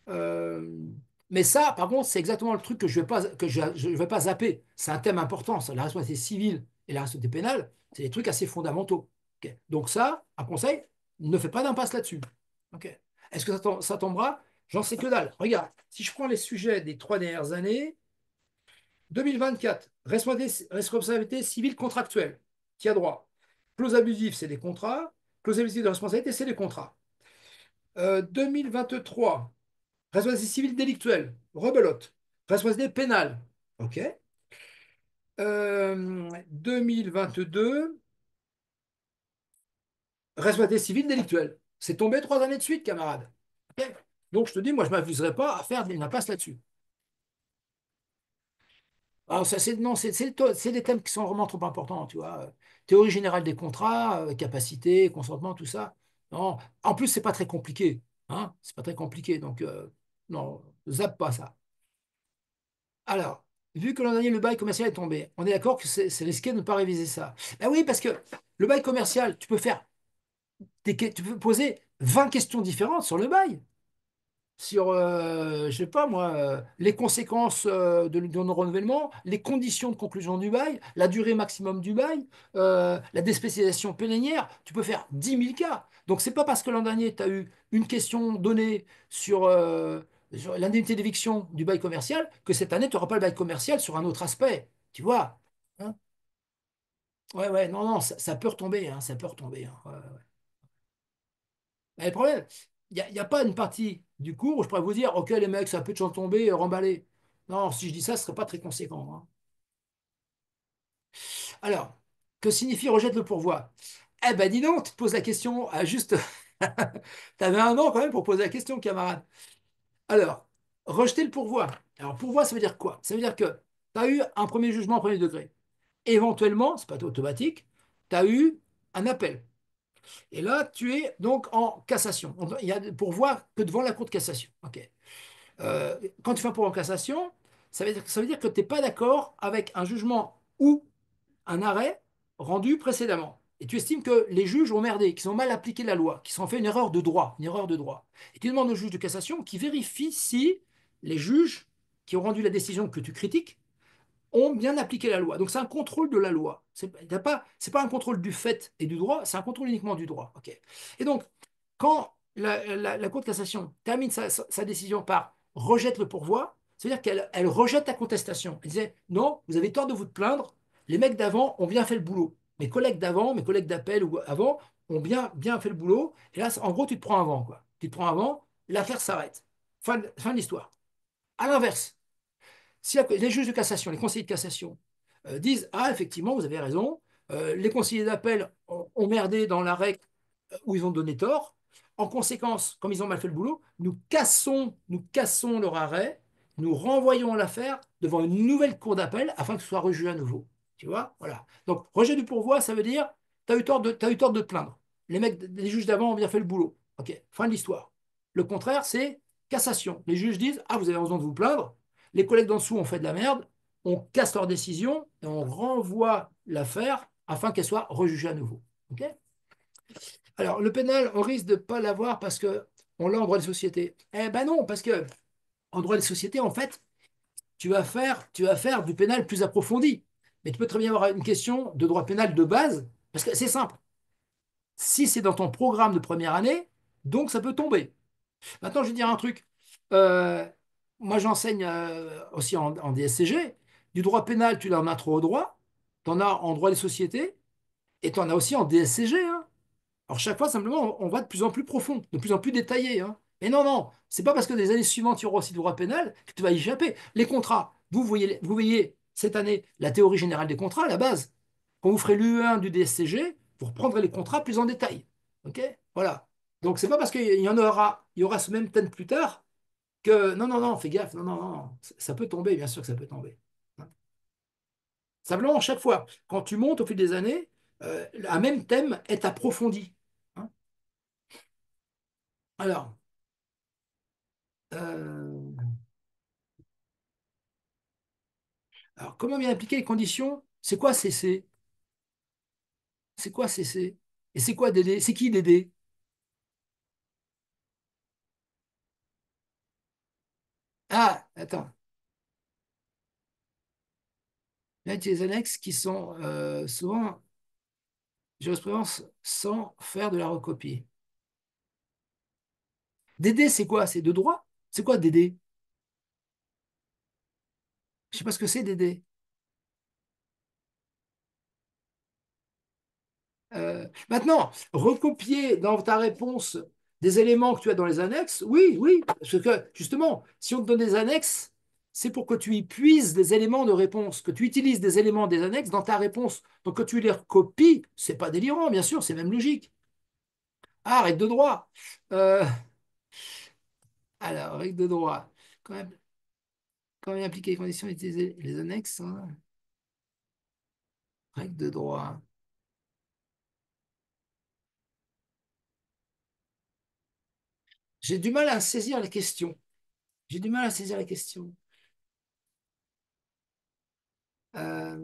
Euh, mais ça, par contre, c'est exactement le truc que je vais pas zapper. C'est un thème important, ça, la responsabilité civile et la responsabilité pénale, c'est des trucs assez fondamentaux. Ok. Donc ça, un conseil, ne fais pas d'impasse là-dessus. Ok. Est-ce que ça tombera? J'en sais que dalle. Regarde, si je prends les sujets des 3 dernières années, 2024, responsabilité civile contractuelle, qui a droit. Clause abusive, c'est des contrats. Clause abusive de responsabilité, c'est des contrats. 2023, responsabilité civile délictuelle, rebelote. Responsabilité pénale, OK. 2022, responsabilité civile délictuelle. C'est tombé 3 années de suite, camarade. OK. Donc je te dis, moi, je ne m'amuserai pas à faire une impasse là-dessus. Alors, ça, non, c'est des thèmes qui sont vraiment trop importants, tu vois. Théorie générale des contrats, capacité, consentement, tout ça. Non. En plus, c'est pas très compliqué. Hein, c'est pas très compliqué. Donc, non, zappe pas ça. Alors, vu que l'an dernier, le bail commercial est tombé, on est d'accord que c'est risqué de ne pas réviser ça. Ben oui, parce que le bail commercial, tu peux poser 20 questions différentes sur le bail. Sur, je sais pas moi, les conséquences de non-renouvellement, les conditions de conclusion du bail, la durée maximum du bail, la déspécialisation plénière, tu peux faire 10 000 cas. Donc c'est pas parce que l'an dernier, tu as eu une question donnée sur l'indemnité d'éviction du bail commercial que cette année, tu n'auras pas le bail commercial sur un autre aspect. Tu vois? Hein. Ouais, ouais, non, non, ça peut retomber, hein, ça peut retomber. Hein. Ouais, ouais. Mais le problème, il y a pas une partie du cours où je pourrais vous dire, OK, les mecs, ça peut toujours tomber, remballer. Non, si je dis ça, ce serait pas très conséquent. Hein. Alors, que signifie rejette le pourvoi? Eh ben, dis donc, tu te poses la question à juste. T'avais un an quand même pour poser la question, camarade. Alors, rejeter le pourvoi. Alors, pourvoi, ça veut dire quoi? Ça veut dire que tu as eu un premier jugement au premier degré. Éventuellement, c'est pas automatique, tu as eu un appel. Et là, tu es donc en cassation. Il y a pourvoi que devant la Cour de cassation. OK. Quand tu fais un pourvoi en cassation, ça veut dire que tu n'es pas d'accord avec un jugement ou un arrêt rendu précédemment. Et tu estimes que les juges ont merdé, qu'ils ont mal appliqué la loi, qu'ils ont fait une erreur de droit, une erreur de droit. Et tu demandes au juge de cassation qui vérifie si les juges qui ont rendu la décision que tu critiques ont bien appliqué la loi. Donc c'est un contrôle de la loi. C'est pas un contrôle du fait et du droit, c'est un contrôle uniquement du droit. Ok. Et donc, quand la Cour de cassation termine sa décision par rejette le pourvoi, c'est-à-dire qu'elle rejette ta contestation. Elle disait, non, vous avez tort de vous plaindre, les mecs d'avant ont bien fait le boulot. Mes collègues d'avant, mes collègues d'appel ou avant ont bien, bien fait le boulot. Et là, en gros, tu te prends avant, quoi. Tu te prends avant, l'affaire s'arrête. Fin de l'histoire. À l'inverse, si les juges de cassation, les conseillers de cassation disent, ah, effectivement, vous avez raison, les conseillers d'appel ont merdé dans l'arrêt où ils ont donné tort. En conséquence, comme ils ont mal fait le boulot, nous cassons leur arrêt, nous renvoyons l'affaire devant une nouvelle cour d'appel afin que ce soit rejugé à nouveau. Tu vois? Voilà. Donc, rejet du pourvoi, ça veut dire, t'as eu tort de te plaindre. Les mecs, les juges d'avant ont bien fait le boulot. OK, fin de l'histoire. Le contraire, c'est cassation. Les juges disent, ah, vous avez raison de vous plaindre. Les collègues d'en dessous ont fait de la merde. On casse leur décision et on renvoie l'affaire afin qu'elle soit rejugée à nouveau. OK? Alors, le pénal, on risque de ne pas l'avoir parce que on l'a en droit des sociétés. Eh ben non, parce que en droit des sociétés, en fait, tu vas faire du pénal plus approfondi. Mais tu peux très bien avoir une question de droit pénal de base, parce que c'est simple. Si c'est dans ton programme de première année, donc ça peut tomber. Maintenant, je vais dire un truc. Euh, Moi, j'enseigne aussi en DSCG. Du droit pénal, tu en as trop au droit. Tu en as en droit des sociétés et tu en as aussi en DSCG. Hein. Alors chaque fois, simplement, on va de plus en plus profond, de plus en plus détaillé. Hein. Et non, non, c'est pas parce que des années suivantes, il y aura aussi du droit pénal que tu vas y échapper. Les contrats, vous voyez cette année la théorie générale des contrats, à la base. Quand vous ferez l'UE1 du DSCG, vous reprendrez les contrats plus en détail. OK? Voilà. Donc c'est pas parce qu'il y aura ce même thème plus tard que non, non, non, fais gaffe, non, non, non, ça peut tomber, bien sûr que ça peut tomber. Hein. Simplement, chaque fois, quand tu montes au fil des années, un même thème est approfondi. Hein. Alors, Euh, alors, comment bien appliquer les conditions? C'est quoi CC? C'est quoi CC? Et c'est quoi DD? C'est qui DD? Ah, attends. Là, il y a des annexes qui sont souvent jurisprudence sans faire de la recopie. DD, c'est quoi? C'est de droit? C'est quoi DD? Je sais pas ce que c'est DD. Maintenant, recopier dans ta réponse des éléments que tu as dans les annexes, oui, oui, parce que justement, si on te donne des annexes, c'est pour que tu y puises des éléments de réponse, que tu utilises des éléments des annexes dans ta réponse. Donc que tu les recopies, c'est pas délirant, bien sûr, c'est même logique. Ah, règle de droit. Euh, alors, règle de droit. Quand même, quand même appliquer les conditions d'utiliser les annexes, hein. Règle de droit. J'ai du mal à saisir la question. J'ai du mal à saisir la question. Euh,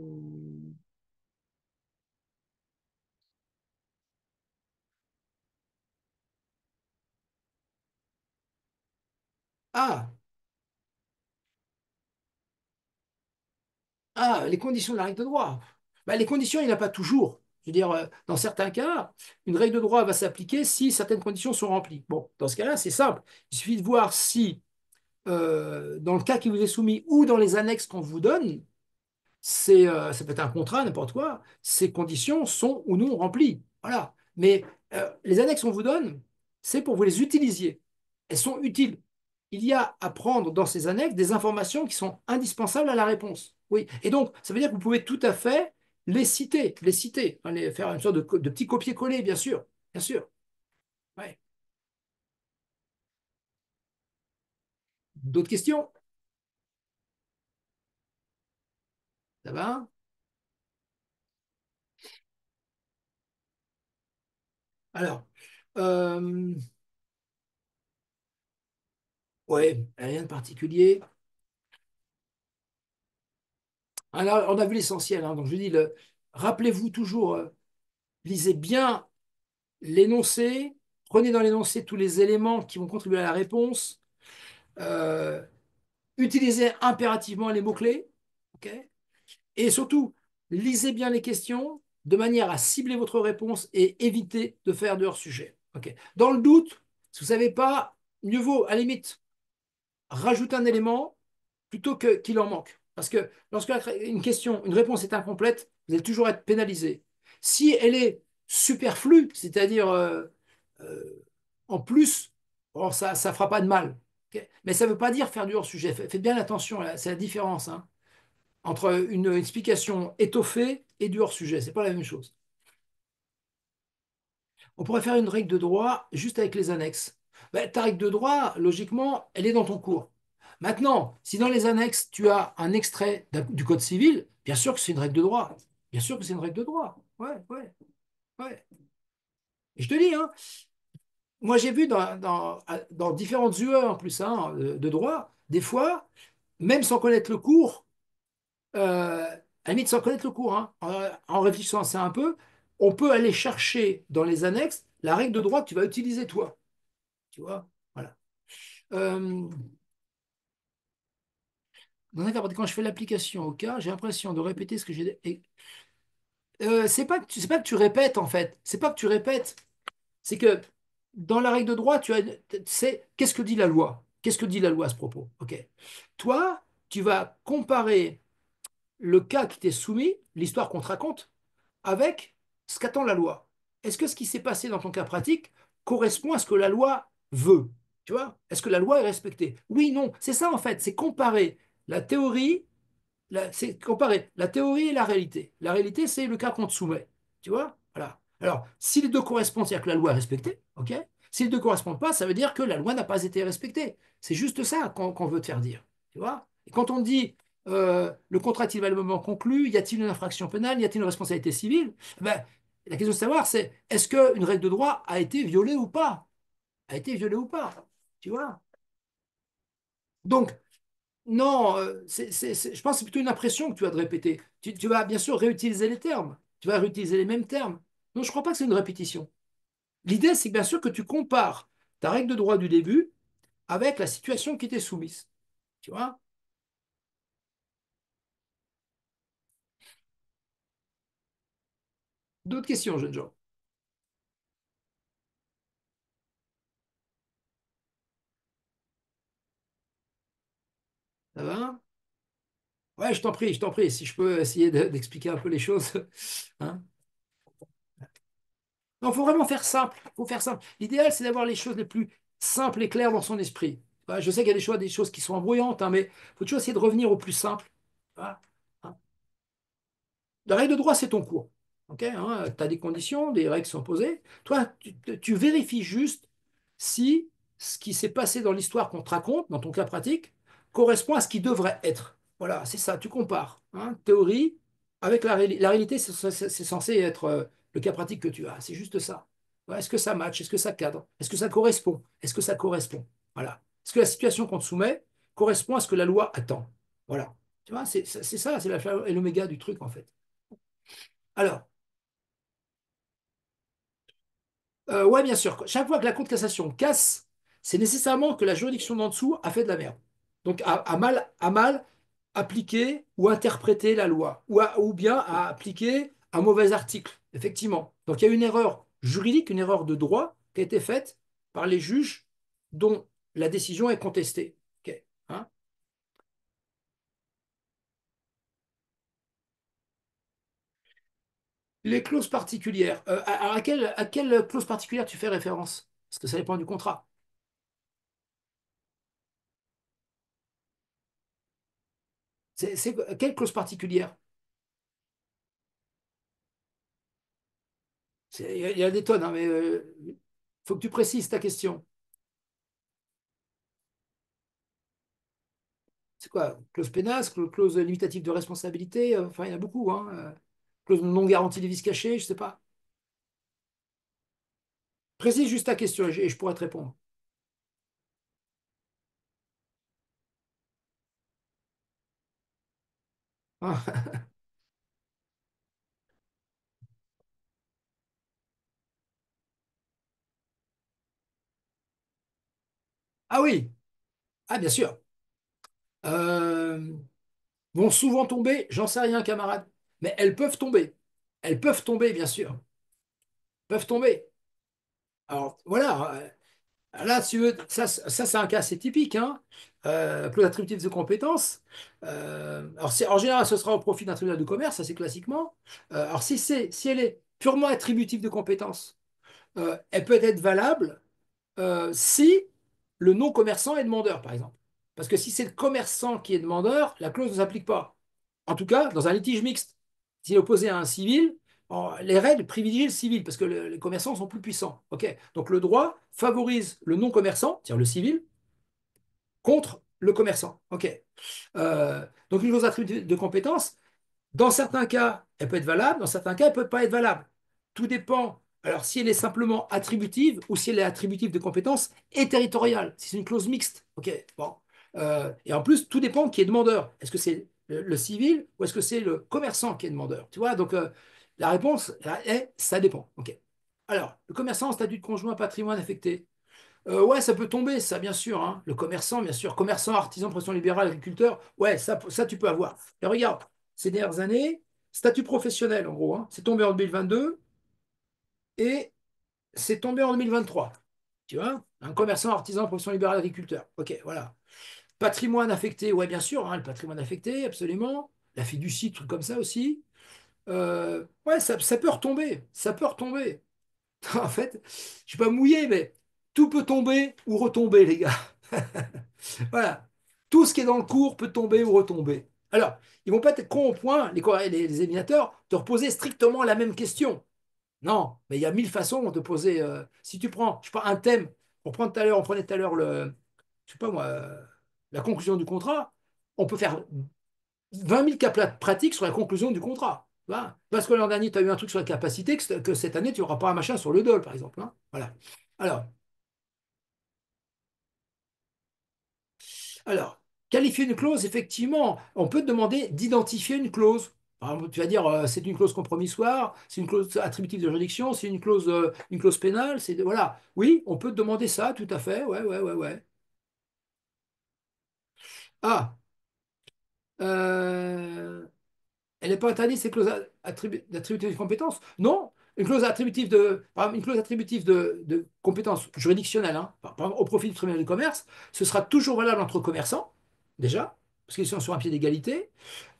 Ah, les conditions de la règle de droit. Bah, les conditions, il n'y en a pas toujours. Je veux dire, dans certains cas, une règle de droit va s'appliquer si certaines conditions sont remplies. Bon, dans ce cas-là, c'est simple. Il suffit de voir si, dans le cas qui vous est soumis ou dans les annexes qu'on vous donne, ça peut être un contrat, n'importe quoi, ces conditions sont ou non remplies. Voilà. Mais les annexes qu'on vous donne, c'est pour que vous les utilisiez. Elles sont utiles. Il y a à prendre dans ces annexes des informations qui sont indispensables à la réponse. Oui. Et donc, ça veut dire que vous pouvez tout à fait les citer, hein, faire une sorte de petit copier-coller, bien sûr. Bien sûr. Ouais. D'autres questions? Ça va? Alors, euh, ouais, rien de particulier. Alors, on a vu l'essentiel, hein. Donc, je dis, rappelez-vous toujours, lisez bien l'énoncé, prenez dans l'énoncé tous les éléments qui vont contribuer à la réponse, euh, utilisez impérativement les mots-clés, ok. Et surtout, lisez bien les questions de manière à cibler votre réponse et éviter de faire de hors-sujet. Ok. Dans le doute, si vous ne savez pas, mieux vaut, à la limite, rajouter un élément plutôt qu'il en manque. Parce que lorsque une question, une réponse est incomplète, vous allez toujours être pénalisé. Si elle est superflue, c'est-à-dire euh, en plus, bon, ça ne fera pas de mal. Ok. Mais ça ne veut pas dire faire du hors-sujet. Faites bien attention, c'est la différence, hein, entre une explication étoffée et du hors-sujet. Ce n'est pas la même chose. On pourrait faire une règle de droit juste avec les annexes. Ben, ta règle de droit, logiquement, elle est dans ton cours. Maintenant, si dans les annexes, tu as un extrait du Code civil, bien sûr que c'est une règle de droit. Bien sûr que c'est une règle de droit. Ouais, ouais, ouais. Et je te dis, hein, moi j'ai vu dans différentes UE en plus, hein, de droit, des fois, même sans connaître le cours, à la limite sans connaître le cours, hein, en réfléchissant à ça un peu, on peut aller chercher dans les annexes la règle de droit que tu vas utiliser toi. Tu vois? Voilà. Euh, quand je fais l'application au cas, j'ai l'impression de répéter ce que j'ai. C'est pas que tu répètes en fait. C'est pas que tu répètes. C'est que dans la règle de droit, c'est qu'est-ce que dit la loi? Qu'est-ce que dit la loi à ce propos? Ok. Toi, tu vas comparer le cas qui t'est soumis, l'histoire qu'on te raconte, avec ce qu'attend la loi. Est-ce que ce qui s'est passé dans ton cas pratique correspond à ce que la loi veut? Tu vois? Est-ce que la loi est respectée? Oui, non. C'est ça en fait. C'est comparer la théorie, c'est comparer la théorie et la réalité. La réalité, c'est le cas qu'on te soumet. Tu vois? Voilà. Alors, si les deux correspondent, c'est-à-dire que la loi est respectée, ok? Si les deux ne correspondent pas, ça veut dire que la loi n'a pas été respectée. C'est juste ça qu'on veut te faire dire. Tu vois? Et quand on dit le contrat est-il valablement conclu, y a-t-il une infraction pénale, y a-t-il une responsabilité civile? Ben, la question de savoir, c'est est-ce qu'une règle de droit a été violée ou pas? A été violée ou pas? Tu vois? Donc, non, je pense que c'est plutôt une impression que tu as de répéter. Tu vas bien sûr réutiliser les termes. Tu vas réutiliser les mêmes termes. Non, je ne crois pas que c'est une répétition. L'idée, c'est bien sûr que tu compares ta règle de droit du début avec la situation qui t'est soumise. Tu vois? D'autres questions, jeunes gens? Ça va? Ouais, je t'en prie, je t'en prie, si je peux essayer d'expliquer un peu les choses. Hein. Non, il faut vraiment faire simple. Faut faire simple. L'idéal, c'est d'avoir les choses les plus simples et claires dans son esprit. Ouais, je sais qu'il y a des choses qui sont embrouillantes, hein, mais il faut toujours essayer de revenir au plus simple. Voilà. Hein. La règle de droit, c'est ton cours. Ok, tu as des conditions, des règles qui sont posées. Toi, tu vérifies juste si ce qui s'est passé dans l'histoire qu'on te raconte, dans ton cas pratique, correspond à ce qui devrait être. Voilà, c'est ça, tu compares. Théorie avec la réalité, c'est censé être le cas pratique que tu as. C'est juste ça. Ouais, est-ce que ça match? Est-ce que ça cadre? Est-ce que ça correspond? Est-ce que ça correspond? Voilà. Est-ce que la situation qu'on te soumet correspond à ce que la loi attend? Voilà. Tu vois, c'est ça, c'est l'alpha et l'oméga du truc, en fait. Alors, ouais, bien sûr. Chaque fois que la Cour de cassation casse, c'est nécessairement que la juridiction d'en dessous a fait de la merde. Donc, a mal appliqué ou interprété la loi, ou bien a appliqué un mauvais article, effectivement. Donc, il y a une erreur juridique, une erreur de droit qui a été faite par les juges dont la décision est contestée. Ok, hein. Les clauses particulières. À quelle clause particulière tu fais référence? Parce que ça dépend du contrat. Quelle clause particulière? Il y a des tonnes, hein, mais faut que tu précises ta question. C'est quoi? Clause pénale, clause limitative de responsabilité, enfin, il y en a beaucoup, hein. Clause non garantie des vices cachés, je sais pas. Précise juste ta question et je pourrais te répondre. Ah, ah oui, ah bien sûr. Euh, vont souvent tomber, j'en sais rien, camarade. Mais elles peuvent tomber. Elles peuvent tomber, bien sûr. Peuvent tomber. Alors voilà. Là, si tu veux, ça c'est un cas assez typique, hein. Clause attributive de compétence. Alors, en général, ce sera au profit d'un tribunal de commerce, ça c'est classiquement. Alors, si elle est purement attributive de compétence, elle peut être valable si le non-commerçant est demandeur, par exemple. Parce que si c'est le commerçant qui est demandeur, la clause ne s'applique pas. En tout cas, dans un litige mixte. S'il est opposé à un civil, les règles privilégient le civil parce que les commerçants sont plus puissants. Ok. Donc le droit favorise le non-commerçant, c'est-à-dire le civil, contre le commerçant. Ok. Donc une clause attributive de compétence, dans certains cas, elle peut être valable, dans certains cas, elle ne peut pas être valable. Tout dépend. Alors, si elle est simplement attributive ou si elle est attributive de compétences et territoriale, si c'est une clause mixte. OK, bon. Et en plus, tout dépend qui est demandeur. Est-ce que c'est le civil ou est-ce que c'est le commerçant qui est demandeur? Tu vois, donc la réponse là, est ça dépend. OK. Alors, le commerçant, statut de conjoint, patrimoine affecté. Ouais, ça peut tomber, ça, bien sûr, hein. Le commerçant, bien sûr. Commerçant, artisan, profession libérale, agriculteur. Ouais, ça tu peux avoir. Et regarde, ces dernières années, statut professionnel, en gros, hein, c'est tombé en 2022 et c'est tombé en 2023. Tu vois? Un commerçant, artisan, profession libérale, agriculteur. OK, voilà. Patrimoine affecté, ouais, bien sûr, hein, le patrimoine affecté, absolument. La fiducie, truc comme ça aussi. Ouais, ça peut retomber. Ça peut retomber. En fait, je suis pas mouillé, mais tout peut tomber ou retomber, les gars. Voilà. Tout ce qui est dans le cours peut tomber ou retomber. Alors, ils vont pas être cons au point, les examinateurs, de reposer strictement la même question. Non, mais il y a mille façons de poser. Si tu prends, je sais pas, un thème, on prenait tout à l'heure je sais pas moi, la conclusion du contrat, on peut faire 20 000 cas pratiques sur la conclusion du contrat. Voilà. Parce que l'an dernier, tu as eu un truc sur la capacité, que cette année, tu n'auras pas un machin sur le dol, par exemple, hein. Voilà. Alors, Alors, qualifier une clause, effectivement, on peut te demander d'identifier une clause. Par exemple, tu vas dire, c'est une clause compromissoire, c'est une clause attributive de juridiction, c'est une clause pénale, voilà. Oui, on peut te demander ça, tout à fait. Ouais, ouais, ouais, ouais. Ah, elle n'est pas interdite, ces clauses d'attributive de compétence? Non, Une clause attributive par exemple, une clause attributive de compétence juridictionnelle, hein, par exemple, au profit du tribunal du commerce, ce sera toujours valable entre commerçants, déjà, parce qu'ils sont sur un pied d'égalité,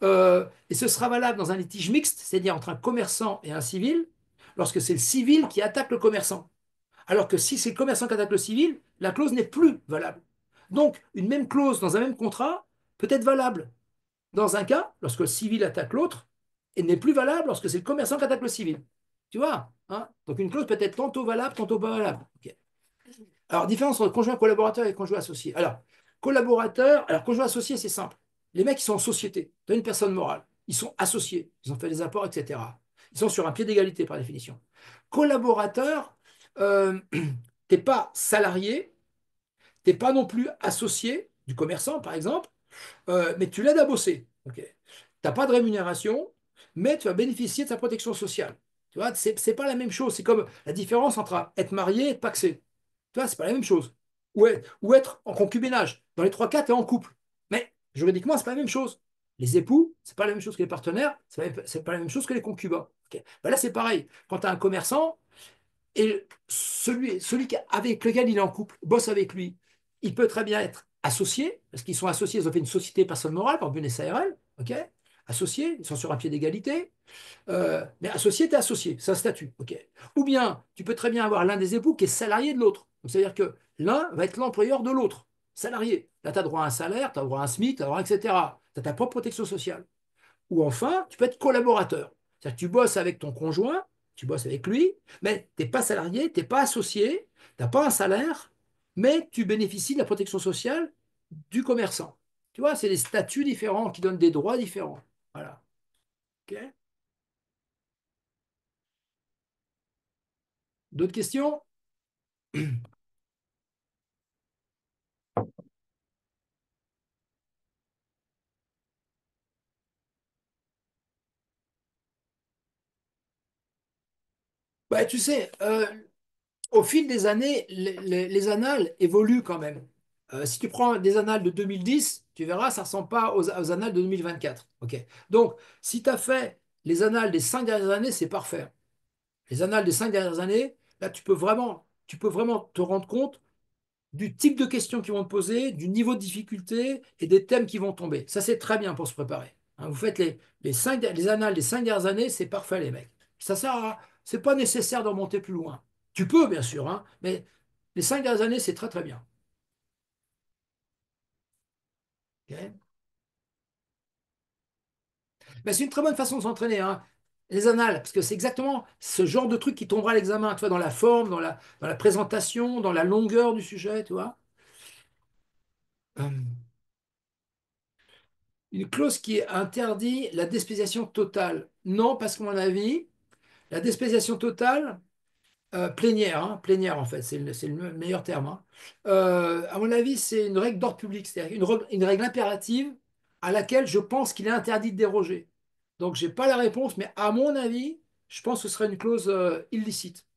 et ce sera valable dans un litige mixte, c'est-à-dire entre un commerçant et un civil, lorsque c'est le civil qui attaque le commerçant. Alors que si c'est le commerçant qui attaque le civil, la clause n'est plus valable. Donc, une même clause dans un même contrat peut être valable dans un cas, lorsque le civil attaque l'autre, et n'est plus valable lorsque c'est le commerçant qui attaque le civil. Tu vois, hein? Donc une clause peut être tantôt valable, tantôt pas valable. Ok. Alors, différence entre conjoint collaborateur et conjoint associé. Alors, conjoint associé, c'est simple. Les mecs, ils sont en société. Tu as une personne morale. Ils sont associés. Ils ont fait des apports, etc. Ils sont sur un pied d'égalité, par définition. Collaborateur, euh, t'es pas salarié, t'es pas non plus associé du commerçant, par exemple, mais tu l'aides à bosser. Ok. Tu n'as pas de rémunération, mais tu vas bénéficier de sa protection sociale. Tu vois, c'est pas la même chose. C'est comme la différence entre être marié et être pacsé. Tu vois, c'est pas la même chose. Ou être en concubinage. Dans les trois cas, tu es en couple. Mais juridiquement, c'est pas la même chose. Les époux, c'est pas la même chose que les partenaires, c'est pas la même chose que les concubins. Ok. Ben là, c'est pareil. Quand tu as un commerçant, et avec lequel il est en couple, bosse avec lui, il peut très bien être associé, parce qu'ils sont associés, ils ont fait une société personne morale, par exemple une SARL, ok? Associés, ils sont sur un pied d'égalité, mais associé, t'es associé, c'est un statut, ok? Ou bien, tu peux très bien avoir l'un des époux qui est salarié de l'autre. Donc, c'est-à-dire que l'un va être l'employeur de l'autre, salarié. Là, tu as droit à un salaire, tu as droit à un SMIC, tu as droit, etc. Tu as ta propre protection sociale. Ou enfin, tu peux être collaborateur. C'est-à-dire que tu bosses avec ton conjoint, tu bosses avec lui, mais tu n'es pas salarié, tu n'es pas associé, tu n'as pas un salaire, mais tu bénéficies de la protection sociale du commerçant. Tu vois, c'est des statuts différents qui donnent des droits différents. Voilà. OK. D'autres questions? Bah, tu sais, au fil des années, les annales évoluent quand même. Si tu prends des annales de 2010, tu verras, ça ne ressemble pas aux annales de 2024. OK. Donc, si tu as fait les annales des 5 dernières années, c'est parfait. Les annales des 5 dernières années, là, tu peux vraiment te rendre compte du type de questions qui vont te poser, du niveau de difficulté et des thèmes qui vont tomber. Ça, c'est très bien pour se préparer. Hein, vous faites les annales des 5 dernières années, c'est parfait, les mecs. C'est pas nécessaire de remonter plus loin. Tu peux, bien sûr, hein, mais les 5 dernières années, c'est très, très bien. Ok. Mais c'est une très bonne façon de s'entraîner, hein. Les annales, parce que c'est exactement ce genre de truc qui tombera à l'examen, tu vois, dans la forme, dans la présentation, dans la longueur du sujet, tu vois. Une clause qui interdit la dépéciation totale. Non, parce qu'à mon avis, la dépéciation totale, plénière, hein, plénière en fait, c'est le meilleur terme, hein. À mon avis, c'est une règle d'ordre public, c'est-à-dire une règle impérative à laquelle je pense qu'il est interdit de déroger. Donc, je n'ai pas la réponse, mais à mon avis, je pense que ce serait une clause illicite.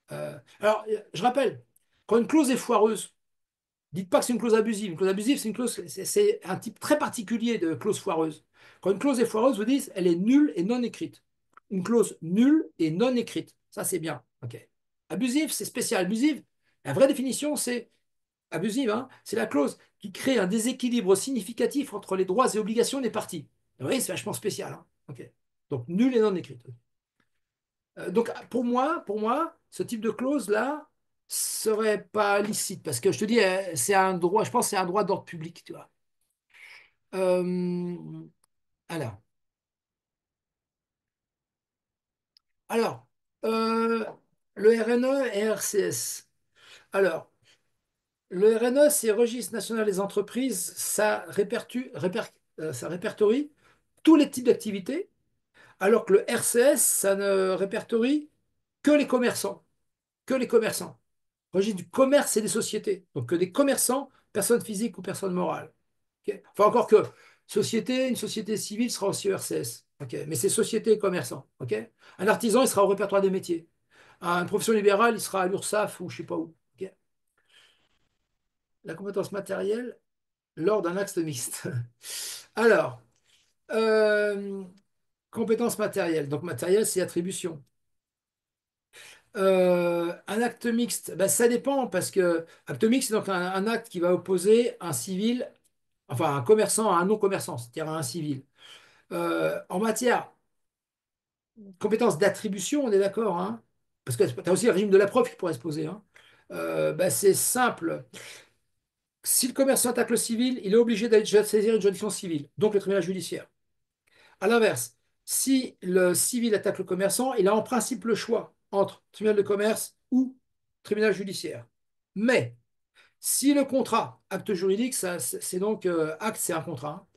Alors, je rappelle, quand une clause est foireuse, dites pas que c'est une clause abusive. Une clause abusive, c'est un type très particulier de clause foireuse. Quand une clause est foireuse, vous dites elle est nulle et non écrite. Une clause nulle et non écrite. Ça, c'est bien. OK. Abusive, c'est spécial. Abusive, la vraie définition, c'est abusive, hein, c'est la clause qui crée un déséquilibre significatif entre les droits et obligations des parties. Vous voyez, c'est vachement spécial, hein. OK. Donc, nulle et non écrite. Donc pour moi, ce type de clause-là serait pas licite parce que je te dis, c'est un droit, je pense que c'est un droit d'ordre public, tu vois. Euh, alors, alors, euh, le RNE et RCS. Alors, le RNE, c'est Registre national des entreprises, ça répertorie tous les types d'activités, alors que le RCS, ça ne répertorie que les commerçants, que les commerçants. Registre du commerce et des sociétés. Donc que des commerçants, personnes physiques ou personnes morales. Ok. Enfin, encore que une société civile sera aussi RCS. Ok. Mais c'est société et commerçants. Ok. Un artisan, il sera au répertoire des métiers. Un profession libérale, il sera à l'URSSAF ou je ne sais pas où. Ok. La compétence matérielle lors d'un acte mixte. Alors, euh, compétence matérielle. Donc matériel, c'est attribution. Un acte mixte, ben, ça dépend parce que acte mixte, c'est donc un acte qui va opposer un civil, enfin un commerçant à un non-commerçant, c'est-à-dire à un civil. En matière compétence d'attribution, on est d'accord, hein, parce que tu as aussi le régime de la preuve qui pourrait se poser, hein. Ben, c'est simple. Si le commerçant attaque le civil, il est obligé d'aller saisir une juridiction civile, donc le tribunal judiciaire. À l'inverse, si le civil attaque le commerçant, il a en principe le choix entre tribunal de commerce ou tribunal judiciaire. Mais si le contrat, acte juridique, c'est donc acte, c'est un contrat, hein.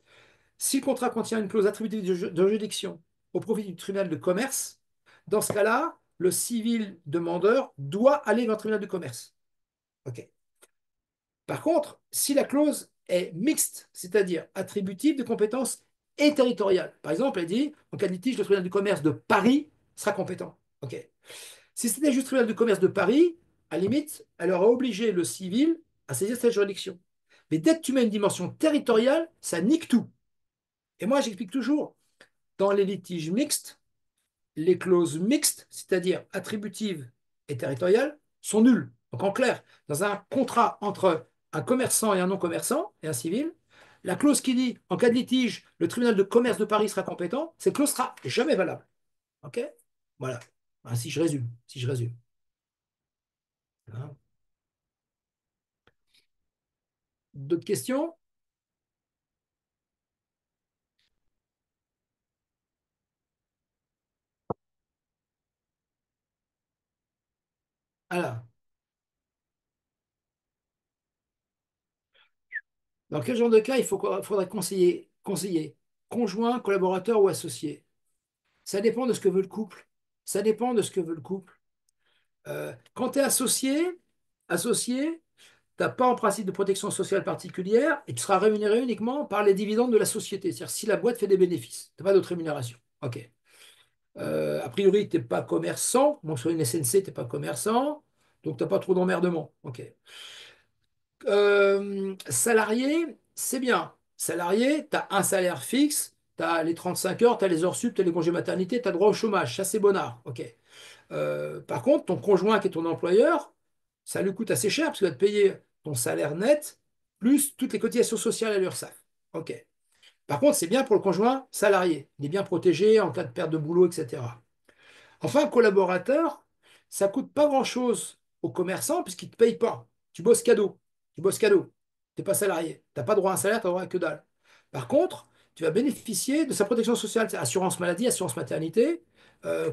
Si le contrat contient une clause attributive de juridiction au profit du tribunal de commerce, dans ce cas-là, le civil demandeur doit aller dans le tribunal de commerce. OK. Par contre, si la clause est mixte, c'est-à-dire attributive de compétences et territoriales, par exemple, elle dit, en cas de litige, le tribunal du commerce de Paris sera compétent. OK. Si c'était juste le tribunal du commerce de Paris, à la limite, elle aurait obligé le civil à saisir cette juridiction. Mais dès que tu mets une dimension territoriale, ça nique tout. Et moi, j'explique toujours, dans les litiges mixtes, les clauses mixtes, c'est-à-dire attributives et territoriales, sont nulles. Donc en clair, dans un contrat entre un commerçant et un non-commerçant et un civil, la clause qui dit en cas de litige, le tribunal de commerce de Paris sera compétent, cette clause sera jamais valable. OK? Voilà. Ah, si je résume, si je résume. Hein. D'autres questions? Alors, dans quel genre de cas faudrait conseiller conjoint, collaborateur ou associé? Ça dépend de ce que veut le couple. Ça dépend de ce que veut le couple. Quand tu es associé, tu n'as pas en principe de protection sociale particulière et tu seras rémunéré uniquement par les dividendes de la société. C'est-à-dire si la boîte fait des bénéfices. Tu n'as pas d'autre rémunération. OK. A priori, tu n'es pas commerçant. Bon, sur une SNC, tu n'es pas commerçant. Donc, tu n'as pas trop d'emmerdement. OK. Salarié, c'est bien. Salarié, tu as un salaire fixe, tu as les 35 heures, tu as les heures sup, tu as les congés maternité, tu as droit au chômage. Ça, c'est bonnard. OK. Par contre, ton conjoint qui est ton employeur, ça lui coûte assez cher parce qu'il va te payer ton salaire net plus toutes les cotisations sociales à l'URSSAF. OK. Par contre, c'est bien pour le conjoint salarié. Il est bien protégé en cas de perte de boulot, etc. Enfin, collaborateur, ça ne coûte pas grand-chose aux commerçants puisqu'ils ne te payent pas. Tu bosses cadeau. Tu bosses cadeau. Tu n'es pas salarié. Tu n'as pas droit à un salaire, tu n'as droit à que dalle. Par contre, tu vas bénéficier de sa protection sociale, c'est assurance maladie, assurance maternité.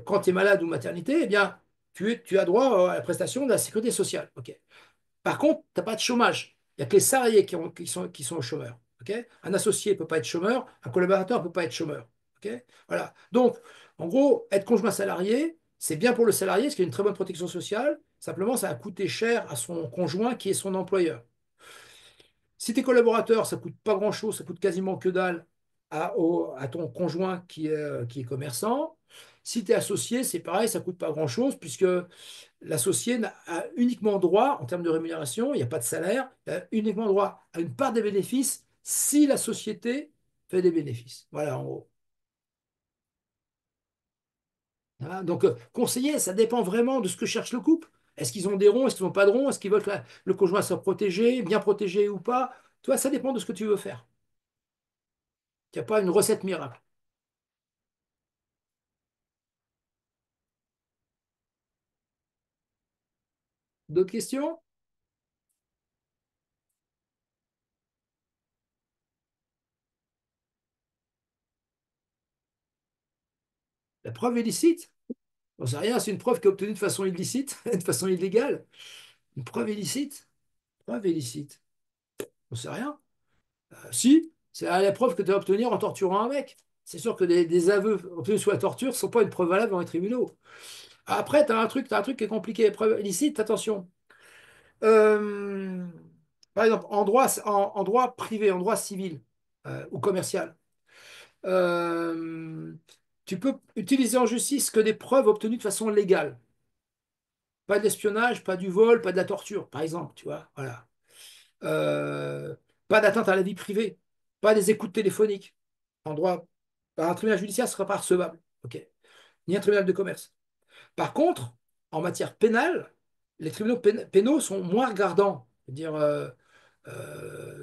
Quand tu es malade ou maternité, eh bien, tu as droit à la prestation de la sécurité sociale. OK. Par contre, tu n'as pas de chômage. Il n'y a que les salariés qui sont au chômeur. OK. Un associé ne peut pas être chômeur, un collaborateur ne peut pas être chômeur. OK. Voilà. Donc, en gros, être conjoint salarié, c'est bien pour le salarié, parce qu'il y a une très bonne protection sociale. Simplement, ça a coûté cher à son conjoint qui est son employeur. Si tes collaborateurs, ça coûte pas grand-chose, ça coûte quasiment que dalle à ton conjoint qui est commerçant. Si tu es associé, c'est pareil, ça coûte pas grand-chose, puisque l'associé a uniquement droit, en termes de rémunération, il n'y a pas de salaire, il a uniquement droit à une part des bénéfices si la société fait des bénéfices. Voilà, en gros. Hein, donc, conseiller, ça dépend vraiment de ce que cherche le couple. Est-ce qu'ils ont des ronds, est-ce qu'ils n'ont pas de ronds, est-ce qu'ils veulent que le conjoint soit protégé, bien protégé ou pas. Toi, ça dépend de ce que tu veux faire. Il n'y a pas une recette miracle. D'autres questions? La preuve illicite? On sait rien, c'est une preuve qui est obtenue de façon illicite, de façon illégale. Une preuve illicite? Preuve illicite. On sait rien. Si, c'est la preuve que tu vas obtenir en torturant un mec. C'est sûr que des aveux obtenus sous la torture ne sont pas une preuve valable dans les tribunaux. Après, t'as un truc qui est compliqué. Preuve illicite, attention. Euh, Par exemple, en droit privé, en droit civil ou commercial, euh, tu peux utiliser en justice que des preuves obtenues de façon légale. Pas de l'espionnage, pas du vol, pas de la torture, par exemple, tu vois. Voilà. Euh, Pas d'atteinte à la vie privée, pas des écoutes téléphoniques. En droit, par un tribunal judiciaire, ce ne sera pas recevable. OK. Ni un tribunal de commerce. Par contre, en matière pénale, les tribunaux pénaux sont moins regardants. C'est-à-dire,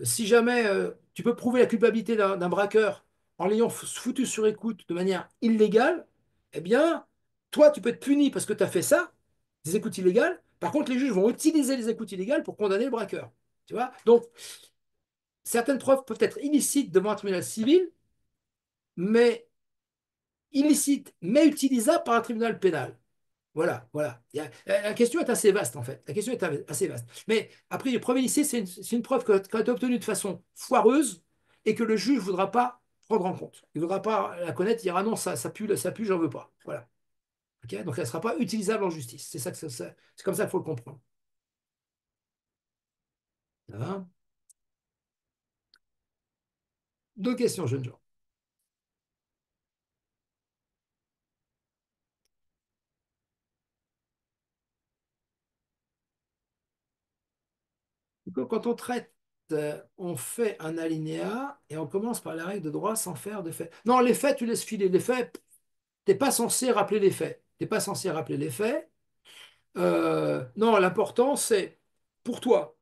si jamais tu peux prouver la culpabilité d'un braqueur en l'ayant foutu sur écoute de manière illégale, eh bien, toi, tu peux être puni parce que tu as fait ça, des écoutes illégales. Par contre, les juges vont utiliser les écoutes illégales pour condamner le braqueur. Tu vois? Donc, certaines preuves peuvent être illicites devant un tribunal civil, mais illicites, mais utilisables par un tribunal pénal. Voilà, voilà. La question est assez vaste, en fait. La question est assez vaste. Mais après, les preuves illicite, c'est une preuve qui a été obtenue de façon foireuse et que le juge ne voudra pas prendre en compte. Il ne voudra pas la connaître, il dira non, ça pue, j'en veux pas. Voilà. Ok. Donc, elle ne sera pas utilisable en justice. C'est ça que c'est comme ça qu'il faut le comprendre. Ça va. Deux questions, jeunes gens. Donc, quand on traite, on fait un alinéa et on commence par la règle de droit sans faire de fait. Non, les faits, tu laisses filer. Les faits, tu n'es pas censé rappeler les faits. Tu n'es pas censé rappeler les faits. Non, l'important, c'est pour toi,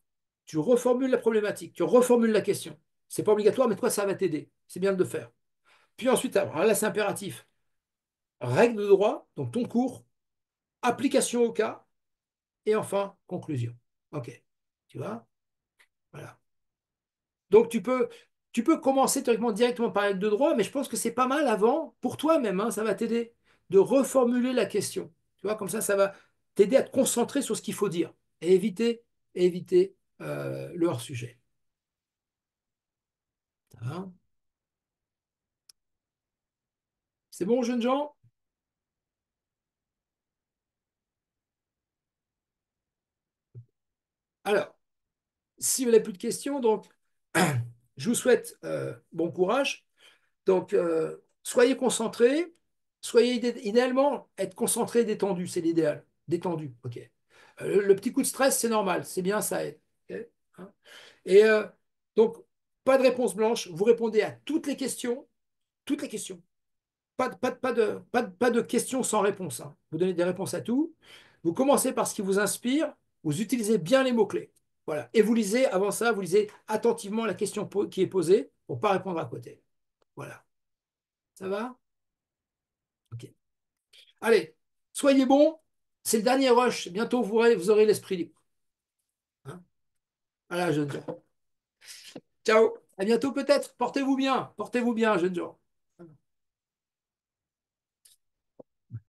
tu reformules la problématique, tu reformules la question. C'est pas obligatoire, mais toi, ça va t'aider. C'est bien de le faire. Puis ensuite, alors là, c'est impératif. Règle de droit, donc ton cours, application au cas, et enfin, conclusion. OK. Tu vois? Voilà. Donc, tu peux commencer théoriquement directement par règle de droit, mais je pense que c'est pas mal avant, pour toi-même, hein, ça va t'aider de reformuler la question. Tu vois, comme ça va t'aider à te concentrer sur ce qu'il faut dire et éviter le hors-sujet. Hein. C'est bon, jeunes gens? Alors, si vous n'avez plus de questions, donc, je vous souhaite bon courage. Donc, soyez concentrés, soyez idéalement être concentré et détendu, c'est l'idéal. Détendu, ok. Le petit coup de stress, c'est normal, c'est bien, ça aide. Ok. Hein. Et donc, pas de réponse blanche, vous répondez à toutes les questions. Pas de questions sans réponse. Hein. Vous donnez des réponses à tout. Vous commencez par ce qui vous inspire, vous utilisez bien les mots-clés. Voilà. Et vous lisez, avant ça, vous lisez attentivement la question qui est posée pour ne pas répondre à côté. Voilà. Ça va? Ok. Allez, soyez bons. C'est le dernier rush. Bientôt, vous aurez l'esprit libre. Hein. Voilà, jeunes gens. Ciao. À bientôt peut-être. Portez-vous bien. Portez-vous bien, jeunes gens.